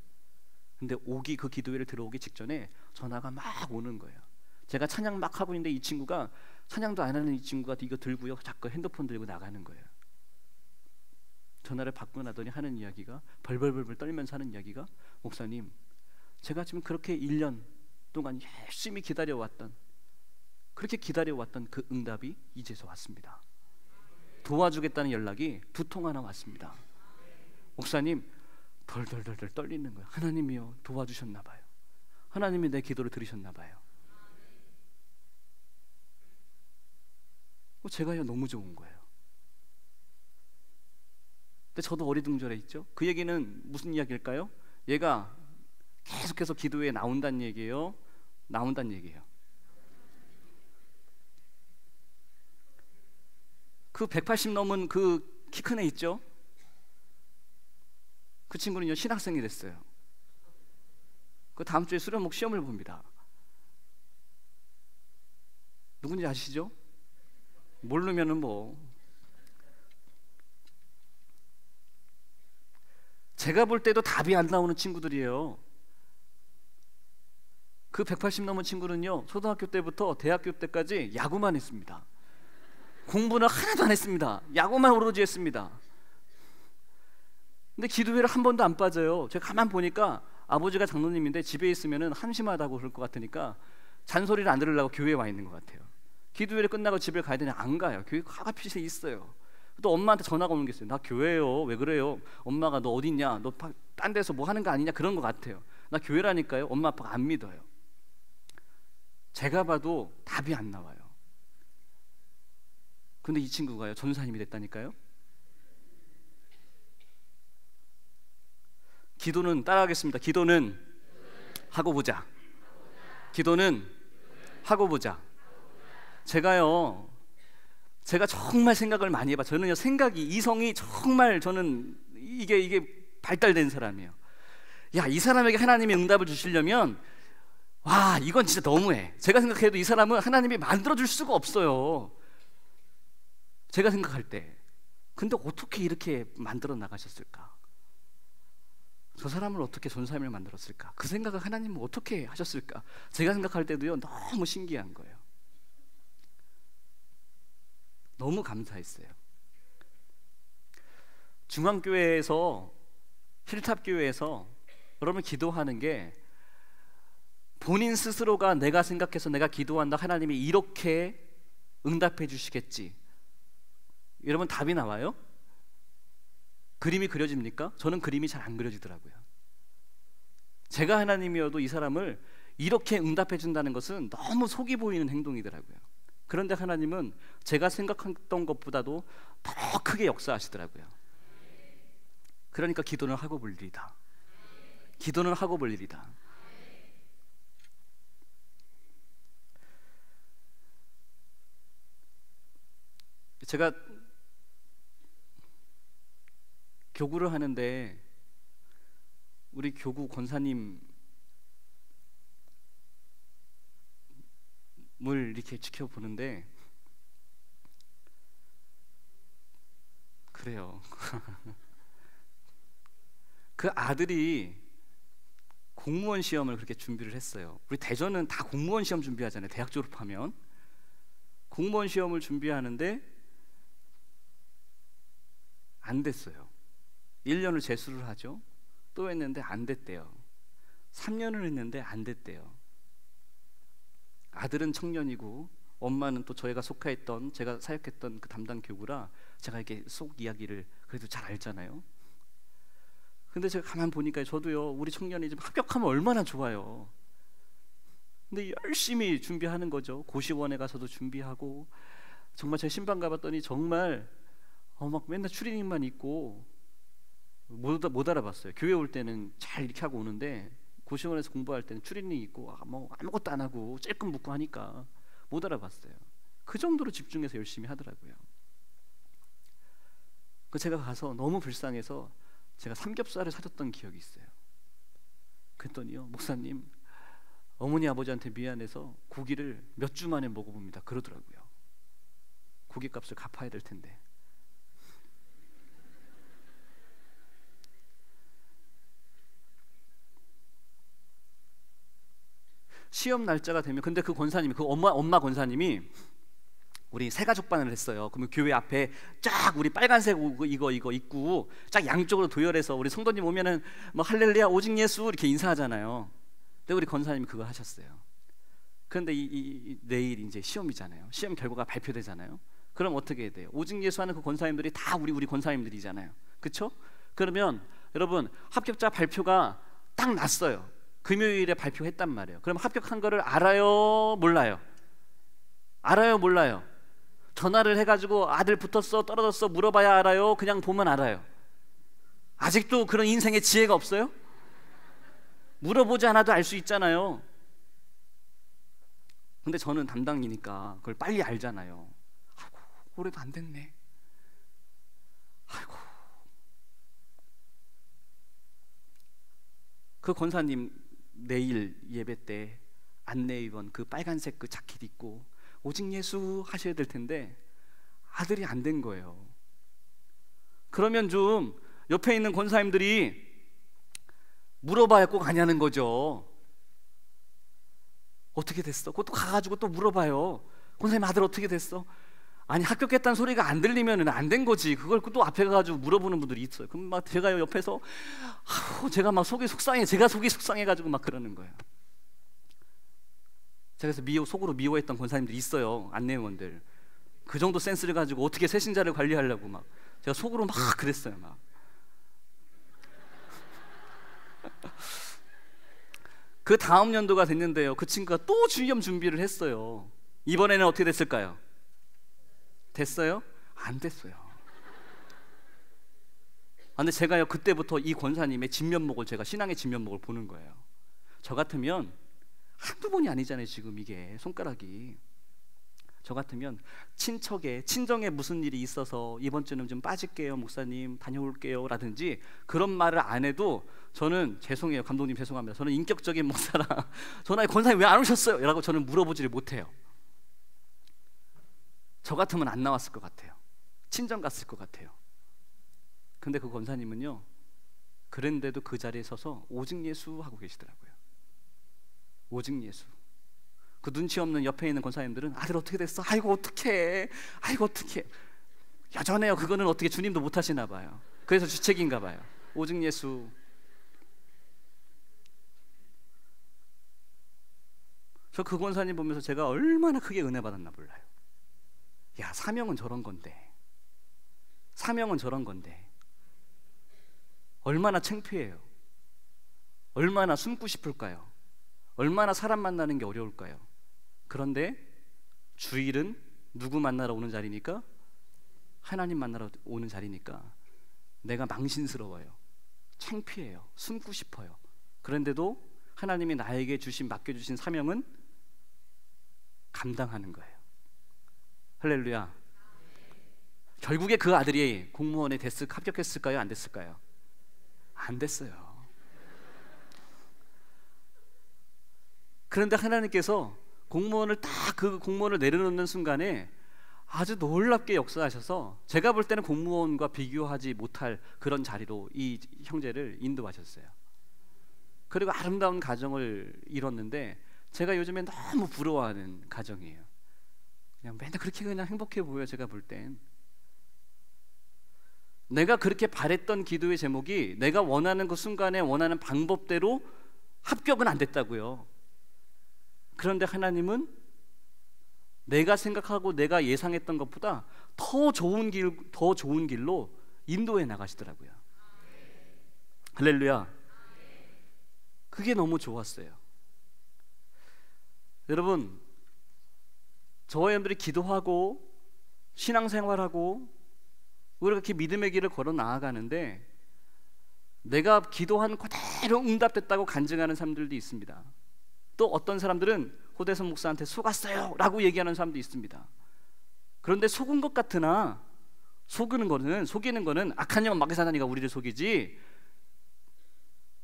근데 그 기도회를 들어오기 직전에 전화가 막 오는 거예요. 제가 찬양 막 하고 있는데 이 친구가, 찬양도 안 하는 이 친구가 이거 들고요, 자꾸 핸드폰 들고 나가는 거예요. 전화를 받고 나더니 하는 이야기가, 벌벌벌 떨면서 하는 이야기가, 목사님, 제가 지금 그렇게 1년 동안 열심히 기다려왔던, 그렇게 기다려왔던 그 응답이 이제서 왔습니다. 도와주겠다는 연락이 2통화나 왔습니다. 목사님, 덜덜덜 떨리는 거예요. 하나님이요, 도와주셨나 봐요. 하나님이 내 기도를 들으셨나 봐요. 제가요 너무 좋은 거예요. 근데 저도 어리둥절해 있죠. 그 얘기는 무슨 이야기일까요? 얘가 계속해서 기도에 나온다는 얘기예요, 나온다는 얘기예요? 그 180 넘은 그 키 큰 애 있죠? 그 친구는요 신학생이 됐어요. 그 다음 주에 수련목 시험을 봅니다. 누군지 아시죠? 모르면은 제가 볼 때도 답이 안 나오는 친구들이에요. 그 180 넘은 친구는요 초등학교 때부터 대학교 때까지 야구만 했습니다. 공부는 하나도 안 했습니다. 야구만 오로지 했습니다. 근데 기도회를 한 번도 안 빠져요. 제가 가만 보니까 아버지가 장로님인데 집에 있으면은 한심하다고 그럴 것 같으니까 잔소리를 안 들으려고 교회에 와 있는 것 같아요. 기도회를 끝나고 집에 가야 되냐, 안 가요. 교회 가가피시에 있어요. 또 엄마한테 전화가 오는 게 있어요. 나 교회예요. 왜 그래요? 엄마가 너 어디 있냐? 너 딴 데서 뭐 하는 거 아니냐? 그런 것 같아요. 나 교회라니까요. 엄마 아빠가 안 믿어요. 제가 봐도 답이 안 나와요. 근데 이 친구가요 전도사님이 됐다니까요. 기도는 따라하겠습니다. 기도는 하고 보자. 기도는 하고 보자. 제가 정말 생각을 많이 해봐. 저는요, 이성이 정말, 저는 이게 발달된 사람이에요. 야, 이 사람에게 하나님이 응답을 주시려면, 와, 이건 진짜 너무해. 제가 생각해도 이 사람은 하나님이 만들어줄 수가 없어요. 제가 생각할 때. 근데 어떻게 이렇게 만들어 나가셨을까? 저 사람을 어떻게 전사님을 만들었을까? 그 생각을 하나님은 어떻게 하셨을까? 제가 생각할 때도요, 너무 신기한 거예요. 너무 감사했어요. 중앙교회에서, 힐탑교회에서 여러분 기도하는 게, 본인 스스로가 내가 생각해서 내가 기도한다, 하나님이 이렇게 응답해 주시겠지, 여러분 답이 나와요? 그림이 그려집니까? 저는 그림이 잘 안 그려지더라고요. 제가 하나님이어도 이 사람을 이렇게 응답해 준다는 것은 너무 속이 보이는 행동이더라고요. 그런데 하나님은 제가 생각했던 것보다도 더 크게 역사하시더라고요. 그러니까 기도는 하고 볼 일이다. 기도는 하고 볼 일이다. 제가 교구를 하는데 우리 교구 권사님을 이렇게 지켜보는데 그래요. 그 아들이 공무원 시험을 그렇게 준비를 했어요. 우리 대전은 다 공무원 시험 준비하잖아요. 대학 졸업하면 공무원 시험을 준비하는데 안 됐어요. 1년을 재수를 하죠. 또 했는데 안 됐대요. 3년을 했는데 안 됐대요. 아들은 청년이고 엄마는 또 제가 사역했던 그 담당 교구라 제가 이렇게 속 이야기를 그래도 잘 알잖아요. 근데 제가 가만 보니까 저도요, 우리 청년이 좀 합격하면 얼마나 좋아요. 근데 열심히 준비하는 거죠. 고시원에 가서도 준비하고, 정말 제 신방 가봤더니 정말 막 맨날 추리닝만 입고 못 알아봤어요. 교회 올 때는 잘 이렇게 하고 오는데 고시원에서 공부할 때는 추리닝 입고 뭐 아무것도 안 하고 찔끔 묻고 하니까 못 알아봤어요. 그 정도로 집중해서 열심히 하더라고요. 그 제가 가서 너무 불쌍해서 제가 삼겹살을 사줬던 기억이 있어요. 그랬더니요, 목사님, 어머니 아버지한테 미안해서 고기를 몇 주 만에 먹어봅니다 그러더라고요. 고기값을 갚아야 될 텐데. 시험 날짜가 되면, 근데 그 권사님이, 그 엄마 권사님이 우리 새가족반을 했어요. 그러면 교회 앞에 쫙 우리 빨간색 이거 입고 쫙 양쪽으로 도열해서 우리 성도님 오면은 뭐 할렐루야 오직 예수 이렇게 인사하잖아요. 근데 우리 권사님이 그거 하셨어요. 그런데 내일 이제 시험이잖아요. 시험 결과가 발표되잖아요. 그럼 어떻게 해야 돼요? 오직 예수 하는 그 권사님들이 다 우리 권사님들이잖아요. 그렇죠? 그러면 여러분 합격자 발표가 딱 났어요. 금요일에 발표했단 말이에요. 그럼 합격한 거를 알아요? 몰라요? 알아요? 몰라요? 전화를 해가지고 아들 붙었어? 떨어졌어? 물어봐야 알아요? 그냥 보면 알아요? 아직도 그런 인생의 지혜가 없어요? 물어보지 않아도 알 수 있잖아요. 근데 저는 담당이니까 그걸 빨리 알잖아요. 아이고, 올해도 안 됐네. 아이고. 그 권사님 내일 예배 때 안내위원 그 빨간색 그 자켓 입고 오직 예수 하셔야 될 텐데 아들이 안 된 거예요. 그러면 좀 옆에 있는 권사님들이 물어봐야 꼭 아냐는 거죠. 어떻게 됐어? 그것도 가가지고 또 물어봐요. 권사님 아들 어떻게 됐어? 아니 합격했다는 소리가 안 들리면 안 된 거지. 그걸 또 앞에 가가지고 물어보는 분들이 있어요. 그럼 막 제가 옆에서 제가 막 속이 속상해. 제가 속이 속상해가지고 막 그러는 거예요. 제가 그래서 속으로 미워했던 권사님들이 있어요. 안내원들. 그 정도 센스를 가지고 어떻게 새신자를 관리하려고 막 제가 속으로 막 그랬어요. 막. 그 다음 연도가 됐는데요, 그 친구가 또 시험 준비를 했어요. 이번에는 어떻게 됐을까요? 됐어요? 안 됐어요. 근데 제가요 그때부터 이 권사님의 진면목을 제가 신앙의 진면목을 보는 거예요. 저 같으면 한두 번이 아니잖아요. 지금 이게 손가락이. 저 같으면 친정에 무슨 일이 있어서 이번 주는 좀 빠질게요 목사님 다녀올게요 라든지 그런 말을 안 해도 저는 죄송해요 감독님 죄송합니다 저는 인격적인 목사라 전화에 권사님 왜 안 오셨어요? 라고 저는 물어보지를 못해요. 저 같으면 안 나왔을 것 같아요. 친정 갔을 것 같아요. 근데 그 권사님은요 그랬는데도 그 자리에 서서 오직 예수 하고 계시더라고요. 오직 예수. 그 눈치 없는 옆에 있는 권사님들은 아들 어떻게 됐어? 아이고 어떡해 아이고 어떡해. 여전해요. 그거는 어떻게 주님도 못하시나 봐요. 그래서 주책인가 봐요. 오직 예수. 저 그 권사님 보면서 제가 얼마나 크게 은혜 받았나 몰라요. 야 사명은 저런 건데 사명은 저런 건데 얼마나 창피해요. 얼마나 숨고 싶을까요? 얼마나 사람 만나는 게 어려울까요? 그런데 주일은 누구 만나러 오는 자리니까? 하나님 만나러 오는 자리니까 내가 망신스러워요. 창피해요. 숨고 싶어요. 그런데도 하나님이 나에게 맡겨주신 사명은 감당하는 거예요. 할렐루야. 결국에 그 아들이 공무원에 합격했을까요? 안 됐을까요? 안 됐어요. 그런데 하나님께서 공무원을 그 공무원을 내려놓는 순간에 아주 놀랍게 역사하셔서 제가 볼 때는 공무원과 비교하지 못할 그런 자리로 이 형제를 인도하셨어요. 그리고 아름다운 가정을 이뤘는데 제가 요즘에 너무 부러워하는 가정이에요. 그냥 맨날 그렇게 그냥 행복해 보여요. 제가 볼 땐. 내가 그렇게 바랬던 기도의 제목이 내가 원하는 그 순간에 원하는 방법대로 합격은 안 됐다고요. 그런데 하나님은 내가 생각하고 내가 예상했던 것보다 더 좋은 길로 인도해 나가시더라고요. 할렐루야. 그게 너무 좋았어요. 여러분, 저와 여러분들이 기도하고 신앙생활하고 우리가 그렇게 믿음의 길을 걸어 나아가는데 내가 기도한 그대로 응답됐다고 간증하는 사람들도 있습니다. 또 어떤 사람들은 호대선 목사한테 속았어요 라고 얘기하는 사람도 있습니다. 그런데 속은 것 같으나 속이는 거는 악한 영혼 마귀 사단이가 우리를 속이지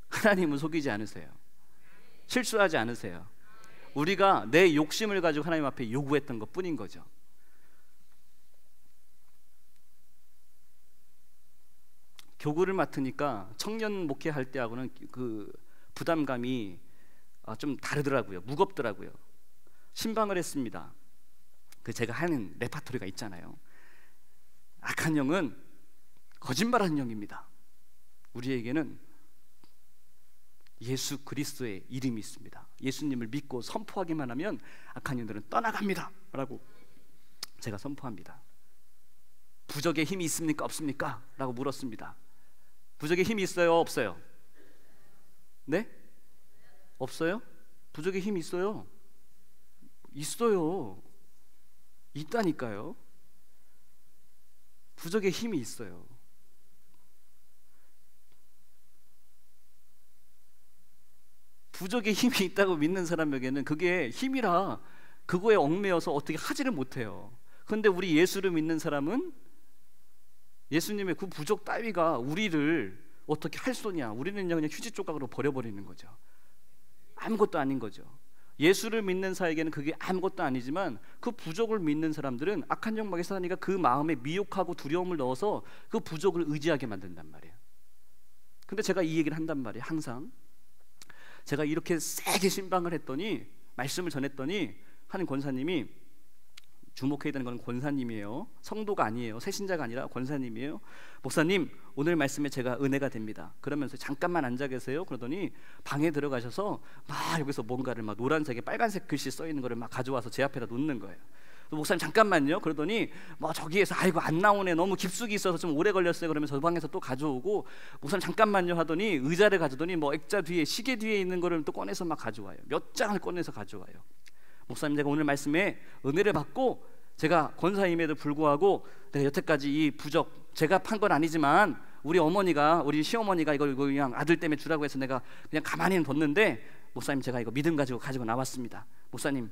하나님은 속이지 않으세요. 실수하지 않으세요. 우리가 내 욕심을 가지고 하나님 앞에 요구했던 것 뿐인 거죠. 교구를 맡으니까 청년 목회할 때하고는 그 부담감이 좀 다르더라고요. 무겁더라고요. 신방을 했습니다. 그 제가 하는 레파토리가 있잖아요. 악한 영은 거짓말하는 영입니다. 우리에게는 예수 그리스도의 이름이 있습니다. 예수님을 믿고 선포하기만 하면 악한 영들은 떠나갑니다 라고 제가 선포합니다. 부적의 힘이 있습니까? 없습니까? 라고 물었습니다. 부적의 힘이 있어요? 없어요? 네? 없어요? 부적의 힘이 있어요? 있어요. 있다니까요. 부적의 힘이 있어요. 부적의 힘이 있다고 믿는 사람에게는 그게 힘이라 그거에 얽매여서 어떻게 하지를 못해요. 그런데 우리 예수를 믿는 사람은 예수님의 그 부적 따위가 우리를 어떻게 할 소냐. 우리는 그냥 휴지 조각으로 버려버리는 거죠. 아무것도 아닌 거죠. 예수를 믿는 자에게는 그게 아무것도 아니지만 그 부족을 믿는 사람들은 악한 영 마귀 사단이가 그 마음에 미혹하고 두려움을 넣어서 그 부족을 의지하게 만든단 말이에요. 근데 제가 이 얘기를 한단 말이에요. 항상 제가 이렇게 세게 신방을 했더니 말씀을 전했더니 한 권사님이 주목해야 되는 건 권사님이에요. 성도가 아니에요. 새신자가 아니라 권사님이에요. 목사님 오늘 말씀에 제가 은혜가 됩니다. 그러면서 잠깐만 앉아 계세요. 그러더니 방에 들어가셔서 막 여기서 뭔가를 막 노란색에 빨간색 글씨 써 있는 거를 막 가져와서 제 앞에다 놓는 거예요. 목사님 잠깐만요. 그러더니 뭐 저기에서 아이고 안 나오네 너무 깊숙이 있어서 좀 오래 걸렸어요. 그러면 저 방에서 또 가져오고 목사님 잠깐만요 하더니 의자를 가져더니 뭐 액자 뒤에 시계 뒤에 있는 거를 또 꺼내서 막 가져와요. 몇 장을 꺼내서 가져와요. 목사님 제가 오늘 말씀에 은혜를 받고 제가 권사임에도 불구하고 내가 여태까지 이 부적 제가 판 건 아니지만 우리 어머니가, 우리 시어머니가 이거 그냥 아들 때문에 주라고 해서 내가 그냥 가만히 뒀는데, 목사님 제가 이거 믿음 가지고 나왔습니다. 목사님,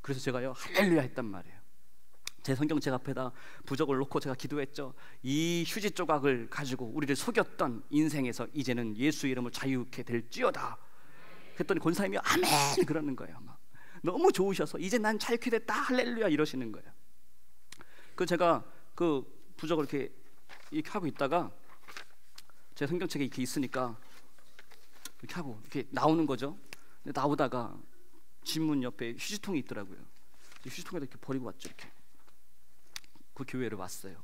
그래서 제가요 할렐루야 했단 말이에요. 제 성경책 앞에다 부적을 놓고 제가 기도했죠. 이 휴지 조각을 가지고 우리를 속였던 인생에서 이제는 예수 이름을 자유케 될지어다. 그랬더니 권사님이 아멘 그러는 거예요. 막 너무 좋으셔서 이제 난 자유케 됐다 할렐루야 이러시는 거예요. 그 제가 그 부적을 이렇게 하고 있다가 제 성경책에 이렇게 있으니까 이렇게 하고 이렇게 나오는 거죠. 근데 나오다가 집문 옆에 휴지통이 있더라고요. 휴지통에다 이렇게 버리고 왔죠. 이렇게 그 교회를 왔어요.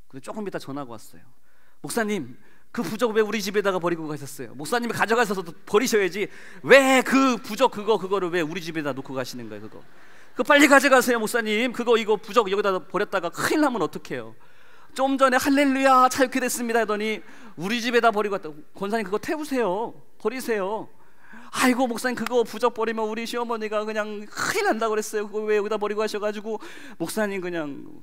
근데 조금 이따 전화가 왔어요. 목사님, 그 부적 왜 우리 집에다가 버리고 가셨어요? 목사님이 가져가셔서 버리셔야지 왜 그 부적 그거를 왜 우리 집에다 놓고 가시는 거예요? 그거 빨리 가져가세요 목사님. 이거 부적 여기다 버렸다가 큰일 나면 어떡해요? 좀 전에 할렐루야 자유케 됐습니다 하더니 우리 집에다 버리고 갔다. 권사님 그거 태우세요, 버리세요. 아이고 목사님 그거 부적 버리면 우리 시어머니가 그냥 큰일 난다고 그랬어요. 그거 왜 여기다 버리고 가셔가지고 목사님 그냥.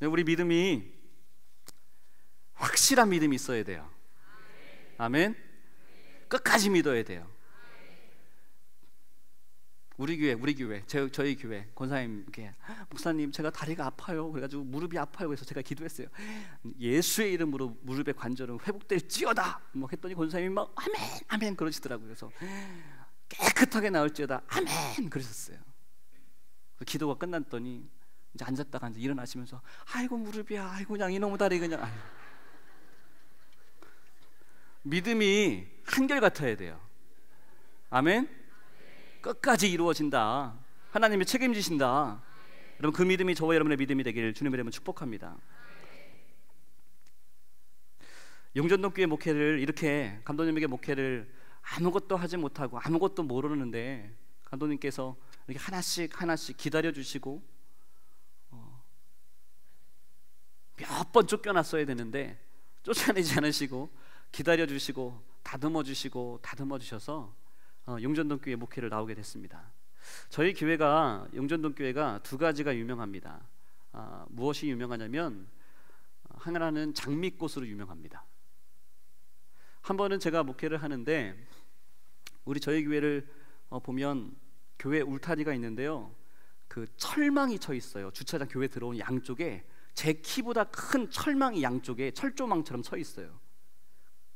우리 믿음이 확실한 믿음이 있어야 돼요. 아멘. 끝까지 믿어야 돼요. 우리 교회, 저희 교회 권사님께 목사님 제가 다리가 아파요. 그래가지고 무릎이 아파요. 그래서 제가 기도했어요. 예수의 이름으로 무릎의 관절은 회복될지어다. 뭐 했더니 권사님이 막 아멘, 아멘 그러시더라고요. 그래서 깨끗하게 나을지어다. 아멘 그러셨어요. 기도가 끝났더니 이제 앉았다가 이제 일어나시면서 아이고 무릎이야, 아이고 그냥 이놈의 다리 그냥. 아이고. 믿음이 한결 같아야 돼요. 아멘. 끝까지 이루어진다. 하나님이 책임지신다. 여러분 그 믿음이 저와 여러분의 믿음이 되기를 주님의 이름으로 축복합니다. 용전동 교회 목회를 이렇게 감독님에게 목회를 아무것도 하지 못하고 아무것도 모르는데 감독님께서 이렇게 하나씩 기다려 주시고 몇 번 쫓겨났어야 되는데 쫓아내지 않으시고 기다려 주시고 다듬어 주셔서 용전동 교회 목회를 나오게 됐습니다. 저희 교회가 용전동 교회가 두 가지가 유명합니다. 무엇이 유명하냐면 하나는 장미꽃으로 유명합니다. 한 번은 제가 목회를 하는데 저희 교회를 보면 교회 울타리가 있는데요. 그 철망이 쳐 있어요. 주차장 교회 들어온 양쪽에 제 키보다 큰 철망이 양쪽에 철조망처럼 쳐 있어요.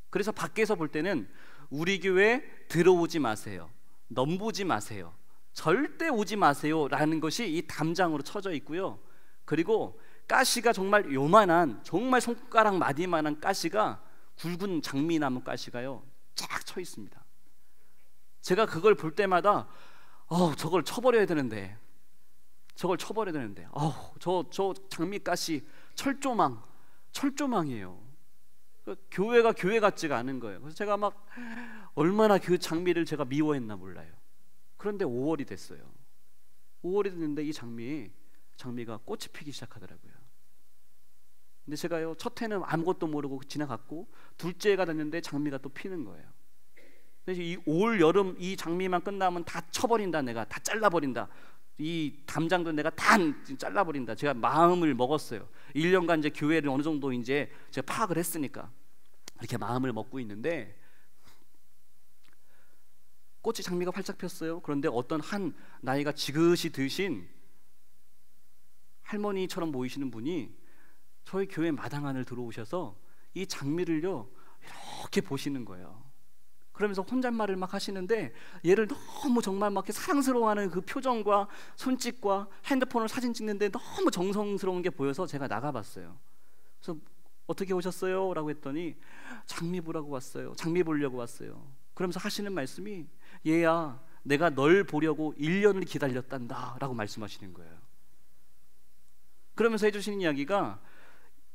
그래서 밖에서 볼 때는 우리 교회 들어오지 마세요, 넘보지 마세요, 절대 오지 마세요 라는 것이 이 담장으로 쳐져 있고요. 그리고 가시가 정말 요만한, 정말 손가락 마디만한 가시가, 굵은 장미나무 가시가요 쫙 쳐 있습니다. 제가 그걸 볼 때마다 저걸 쳐버려야 되는데 저 장미가시 철조망이에요. 교회가 교회 같지가 않은 거예요. 그래서 제가 막 얼마나 그 장미를 제가 미워했나 몰라요. 그런데 5월이 됐어요. 5월이 됐는데 이 장미가 꽃이 피기 시작하더라고요. 근데 제가요 첫 해는 아무것도 모르고 지나갔고 둘째 해가 됐는데 장미가 또 피는 거예요. 그래서 이 올 여름 이 장미만 끝나면 다 쳐버린다, 내가 다 잘라버린다, 이 담장도 내가 다 잘라버린다. 제가 마음을 먹었어요. 1년간 이제 교회를 어느 정도 이제 제가 파악을 했으니까 이렇게 마음을 먹고 있는데 꽃이 장미가 활짝 폈어요. 그런데 어떤 한 나이가 지긋이 드신 할머니처럼 보이시는 분이 저희 교회 마당 안을 들어오셔서 이 장미를요 이렇게 보시는 거예요. 그러면서 혼잣말을 막 하시는데 얘를 너무 정말 막 사랑스러워하는 그 표정과 손짓과 핸드폰으로 사진 찍는데 너무 정성스러운 게 보여서 제가 나가봤어요. 그래서 어떻게 오셨어요? 라고 했더니 장미 보려고 왔어요. 장미 보려고 왔어요. 그러면서 하시는 말씀이 얘야 내가 널 보려고 1년을 기다렸단다 라고 말씀하시는 거예요. 그러면서 해주시는 이야기가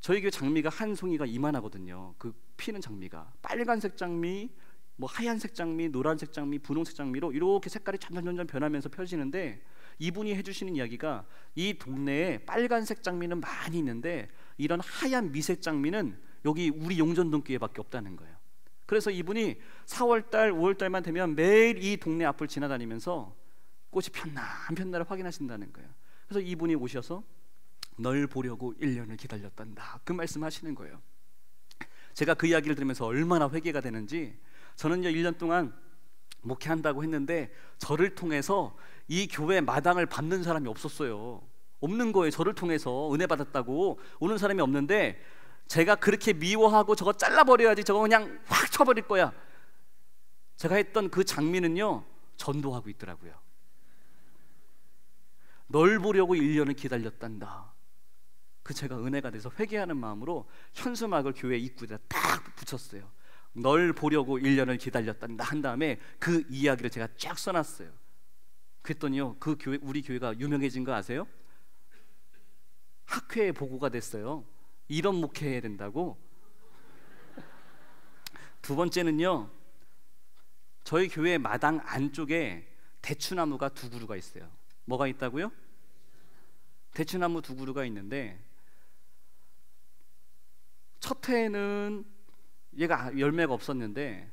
저희 교회 장미가 한 송이가 이만하거든요. 그 피는 장미가 빨간색 장미, 뭐 하얀색 장미, 노란색 장미, 분홍색 장미로 이렇게 색깔이 점점 변하면서 펴지는데 이분이 해주시는 이야기가 이 동네에 빨간색 장미는 많이 있는데 이런 하얀 미색 장미는 여기 우리 용전동 교회밖에 없다는 거예요. 그래서 이분이 4월달, 5월달만 되면 매일 이 동네 앞을 지나다니면서 꽃이 폈나 안 폈나를 확인하신다는 거예요. 그래서 이분이 오셔서 널 보려고 1년을 기다렸단다, 그 말씀하시는 거예요. 제가 그 이야기를 들으면서 얼마나 회개가 되는지, 저는요 1년 동안 목회한다고 했는데 저를 통해서 이 교회 마당을 밟는 사람이 없었어요. 없는 거예요. 저를 통해서 은혜 받았다고 오는 사람이 없는데, 제가 그렇게 미워하고 저거 잘라버려야지, 저거 그냥 확 쳐버릴 거야, 제가 했던 그 장미는요 전도하고 있더라고요. 널 보려고 1년을 기다렸단다. 그 제가 은혜가 돼서 회개하는 마음으로 현수막을 교회 입구에다 딱 붙였어요. 널 보려고 1년을 기다렸단다 한 다음에 그 이야기를 제가 쫙 써놨어요. 그랬더니요 그 교회, 우리 교회가 유명해진 거 아세요? 학회에 보고가 됐어요. 이런 목회해야 된다고. 두 번째는요, 저희 교회 마당 안쪽에 대추나무가 2그루가 있어요. 뭐가 있다고요? 대추나무 2그루가 있는데, 첫 해에는 얘가 열매가 없었는데,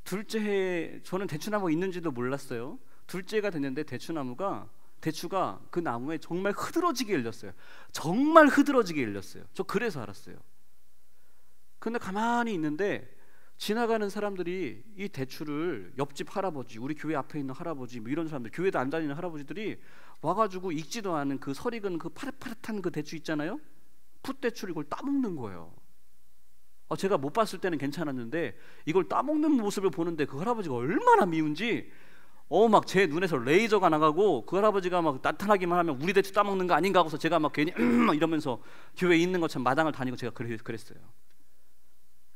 둘째 해에 저는 대추나무가 있는지도 몰랐어요. 둘째 해가 됐는데 대추가 그 나무에 정말 흐드러지게 열렸어요. 정말 흐드러지게 열렸어요. 저 그래서 알았어요. 근데 가만히 있는데 지나가는 사람들이 이 대추를, 옆집 할아버지, 우리 교회 앞에 있는 할아버지, 뭐 이런 사람들, 교회도 안 다니는 할아버지들이 와가지고 익지도 않은 그 설 익은 그 파릇파릇한 그 대추 있잖아요, 풋대추를 이걸 따먹는 거예요. 제가 못 봤을 때는 괜찮았는데 이걸 따먹는 모습을 보는데 그 할아버지가 얼마나 미운지 막 제 눈에서 레이저가 나가고, 그 할아버지가 막 나타나기만 하면 우리 대추 따먹는 거 아닌가 하고서 제가 막 괜히 이러면서 교회에 있는 것처럼 마당을 다니고 제가 그랬어요.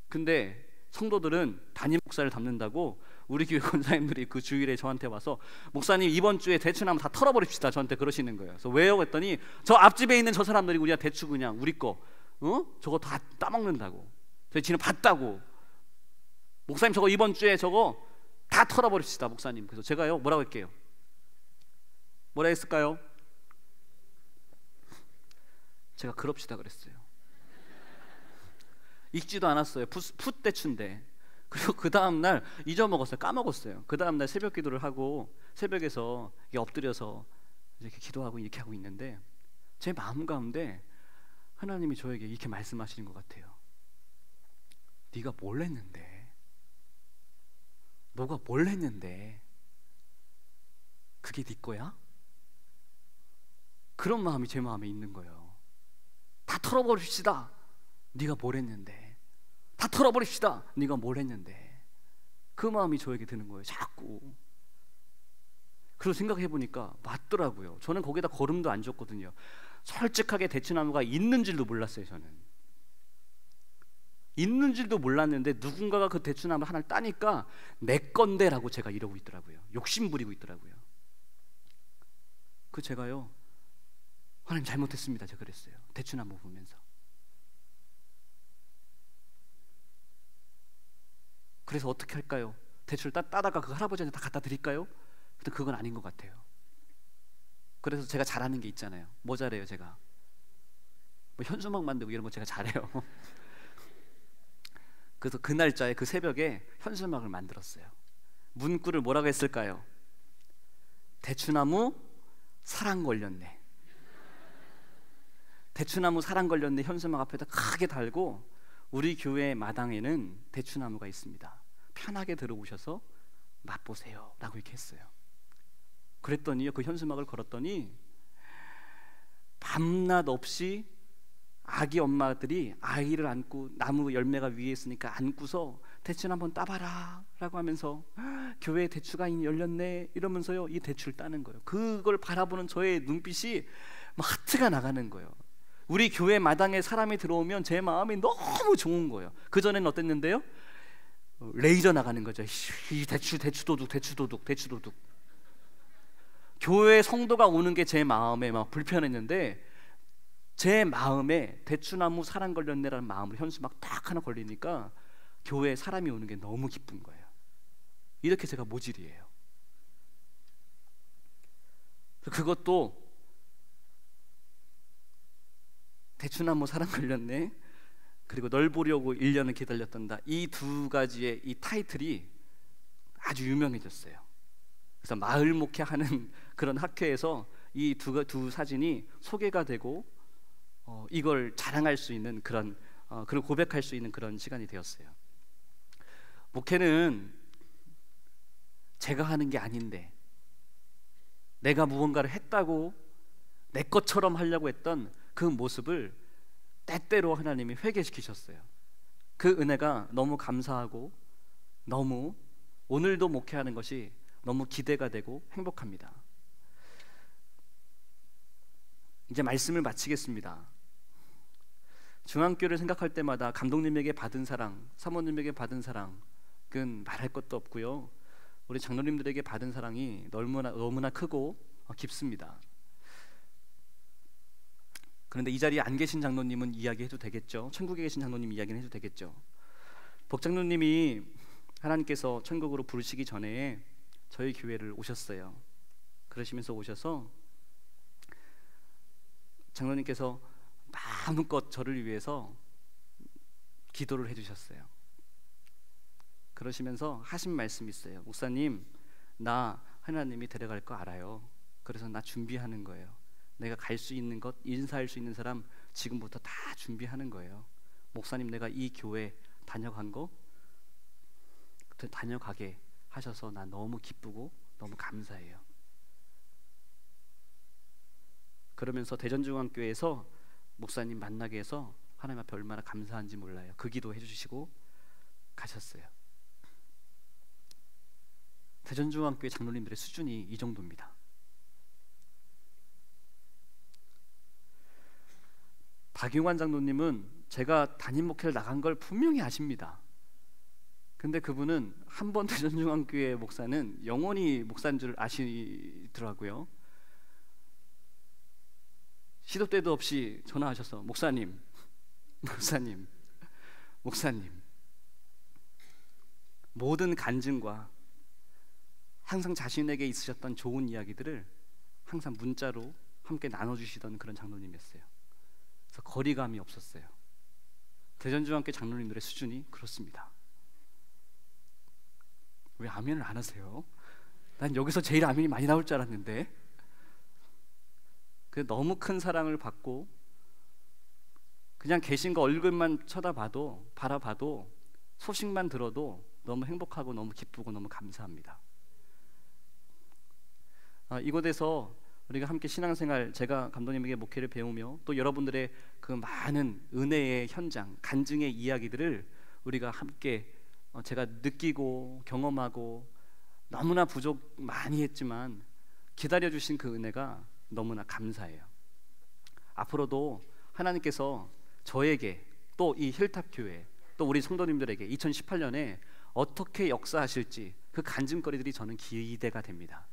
근데 성도들은 담임 목사를 닮는다고 우리 교회 권사님들이 그 주일에 저한테 와서, 목사님 이번 주에 대추나무 다 털어버립시다, 저한테 그러시는 거예요. 그래서 왜요? 했더니 저 앞집에 있는 저 사람들이 우리가 대추 그냥 우리 거 저거 다 따먹는다고. 그래서 지는 봤다고. 목사님 저거 이번 주에 저거 다 털어버립시다, 목사님. 그래서 제가요 뭐라고 할게요? 뭐라 했을까요? 제가 그럽시다 그랬어요. 익지도 않았어요. 풋대추인데. 그리고 그 다음날 잊어먹었어요. 까먹었어요. 그 다음날 새벽 기도를 하고 새벽에서 엎드려서 이렇게 기도하고 이렇게 하고 있는데, 제 마음 가운데 하나님이 저에게 이렇게 말씀하시는 것 같아요. 네가 뭘 했는데, 너가 뭘 했는데 그게 네 거야? 그런 마음이 제 마음에 있는 거예요. 다 털어버립시다, 네가 뭘 했는데. 다 털어버립시다, 네가 뭘 했는데. 그 마음이 저에게 드는 거예요, 자꾸. 그래서 생각해보니까 맞더라고요. 저는 거기다 걸음도 안 줬거든요. 솔직하게 대추나무가 있는 줄도 몰랐어요. 저는 있는 줄도 몰랐는데 누군가가 그 대추나무 하나를 따니까 내 건데 라고 제가 이러고 있더라고요. 욕심 부리고 있더라고요. 제가요 하나님 잘못했습니다, 제가 그랬어요. 대추나무 보면서. 그래서 어떻게 할까요? 대추를 따다가 그 할아버지한테 다 갖다 드릴까요? 근데 그건 아닌 것 같아요. 그래서 제가 잘하는 게 있잖아요. 뭐 잘해요 제가? 뭐 현수막 만들고 이런 거 제가 잘해요. 그래서 그 날짜에 그 새벽에 현수막을 만들었어요. 문구를 뭐라고 했을까요? 대추나무 사랑 걸렸네. 대추나무 사랑 걸렸네 현수막 앞에다 크게 달고, 우리 교회 마당에는 대추나무가 있습니다. 편하게 들어오셔서 맛보세요 라고 이렇게 했어요. 그랬더니요 그 현수막을 걸었더니 밤낮 없이 아기 엄마들이 아이를 안고, 나무 열매가 위에 있으니까 안고서 대추 한번 따봐라 라고 하면서 교회에 대추가 열렸네 이러면서요 이 대추를 따는 거예요. 그걸 바라보는 저의 눈빛이 막 하트가 나가는 거예요. 우리 교회 마당에 사람이 들어오면 제 마음이 너무 좋은 거예요. 그전에는 어땠는데요? 레이저 나가는 거죠. 이 대추도둑. 교회 성도가 오는 게 제 마음에 막 불편했는데, 제 마음에 대추나무 사랑 걸렸네라는 마음으로 현수막 딱 하나 걸리니까 교회에 사람이 오는 게 너무 기쁜 거예요. 이렇게 제가 모질이에요. 그것도 대추나무 사랑 걸렸네, 그리고 널 보려고 1년을 기다렸단다. 이 두 가지의 이 타이틀이 아주 유명해졌어요. 그래서 마을 목회하는 그런 학회에서 이 두 사진이 소개가 되고 이걸 자랑할 수 있는 그런 그리고 고백할 수 있는 그런 시간이 되었어요. 목회는 제가 하는 게 아닌데 내가 무언가를 했다고 내 것처럼 하려고 했던 그 모습을 때때로 하나님이 회개시키셨어요. 그 은혜가 너무 감사하고 너무 오늘도 목회하는 것이 너무 기대가 되고 행복합니다. 이제 말씀을 마치겠습니다. 중앙교회를 생각할 때마다 감독님에게 받은 사랑, 사모님에게 받은 사랑은 말할 것도 없고요. 우리 장로님들에게 받은 사랑이 너무나 크고 깊습니다. 그런데 이 자리에 안 계신 장로님은 이야기해도 되겠죠. 천국에 계신 장로님 이야기는 해도 되겠죠. 복장로님이 하나님께서 천국으로 부르시기 전에 저희 교회를 오셨어요. 그러시면서 오셔서 장로님께서 마음껏 저를 위해서 기도를 해주셨어요. 그러시면서 하신 말씀이 있어요. 목사님, 나 하나님이 데려갈 거 알아요. 그래서 나 준비하는 거예요. 내가 갈 수 있는 것, 인사할 수 있는 사람 지금부터 다 준비하는 거예요. 목사님, 내가 이 교회 다녀간 거 다녀가게 하셔서 나 너무 기쁘고 너무 감사해요. 그러면서 대전중앙교회에서 목사님 만나게 해서 하나님 앞에 얼마나 감사한지 몰라요. 그 기도 해주시고 가셨어요. 대전중앙교회 장로님들의 수준이 이 정도입니다. 박용환 장로님은 제가 담임 목회를 나간 걸 분명히 아십니다. 근데 그분은 한 번 대전중앙교회 목사는 영원히 목사인 줄 아시더라고요. 시도 때도 없이 전화하셔서 목사님 모든 간증과 항상 자신에게 있으셨던 좋은 이야기들을 항상 문자로 함께 나눠주시던 그런 장로님이었어요. 그래서 거리감이 없었어요. 대전중앙교회 장로님들의 수준이 그렇습니다. 왜 아멘을 안 하세요? 난 여기서 제일 아멘이 많이 나올 줄 알았는데. 너무 큰 사랑을 받고 그냥 계신 거 얼굴만 바라봐도 소식만 들어도 너무 행복하고 너무 기쁘고 너무 감사합니다. 이곳에서 우리가 함께 신앙생활, 제가 감독님에게 목회를 배우며 또 여러분들의 그 많은 은혜의 현장, 간증의 이야기들을 우리가 함께 제가 느끼고 경험하고 너무나 부족 많이 했지만 기다려주신 그 은혜가 너무나 감사해요. 앞으로도 하나님께서 저에게 또 이 힐탑 교회 또 우리 성도님들에게 2018년에 어떻게 역사하실지 그 간증거리들이 저는 기대가 됩니다.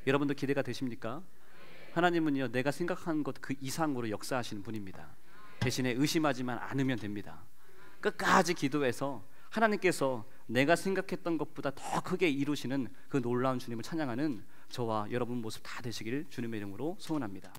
여러분도 기대가 되십니까? 하나님은요, 내가 생각한 것 그 이상으로 역사하시는 분입니다. 대신에 의심하지만 않으면 됩니다. 끝까지 기도해서 하나님께서 내가 생각했던 것보다 더 크게 이루시는 그 놀라운 주님을 찬양하는 저와 여러분 모습 다 되시길 주님의 이름으로 소원합니다.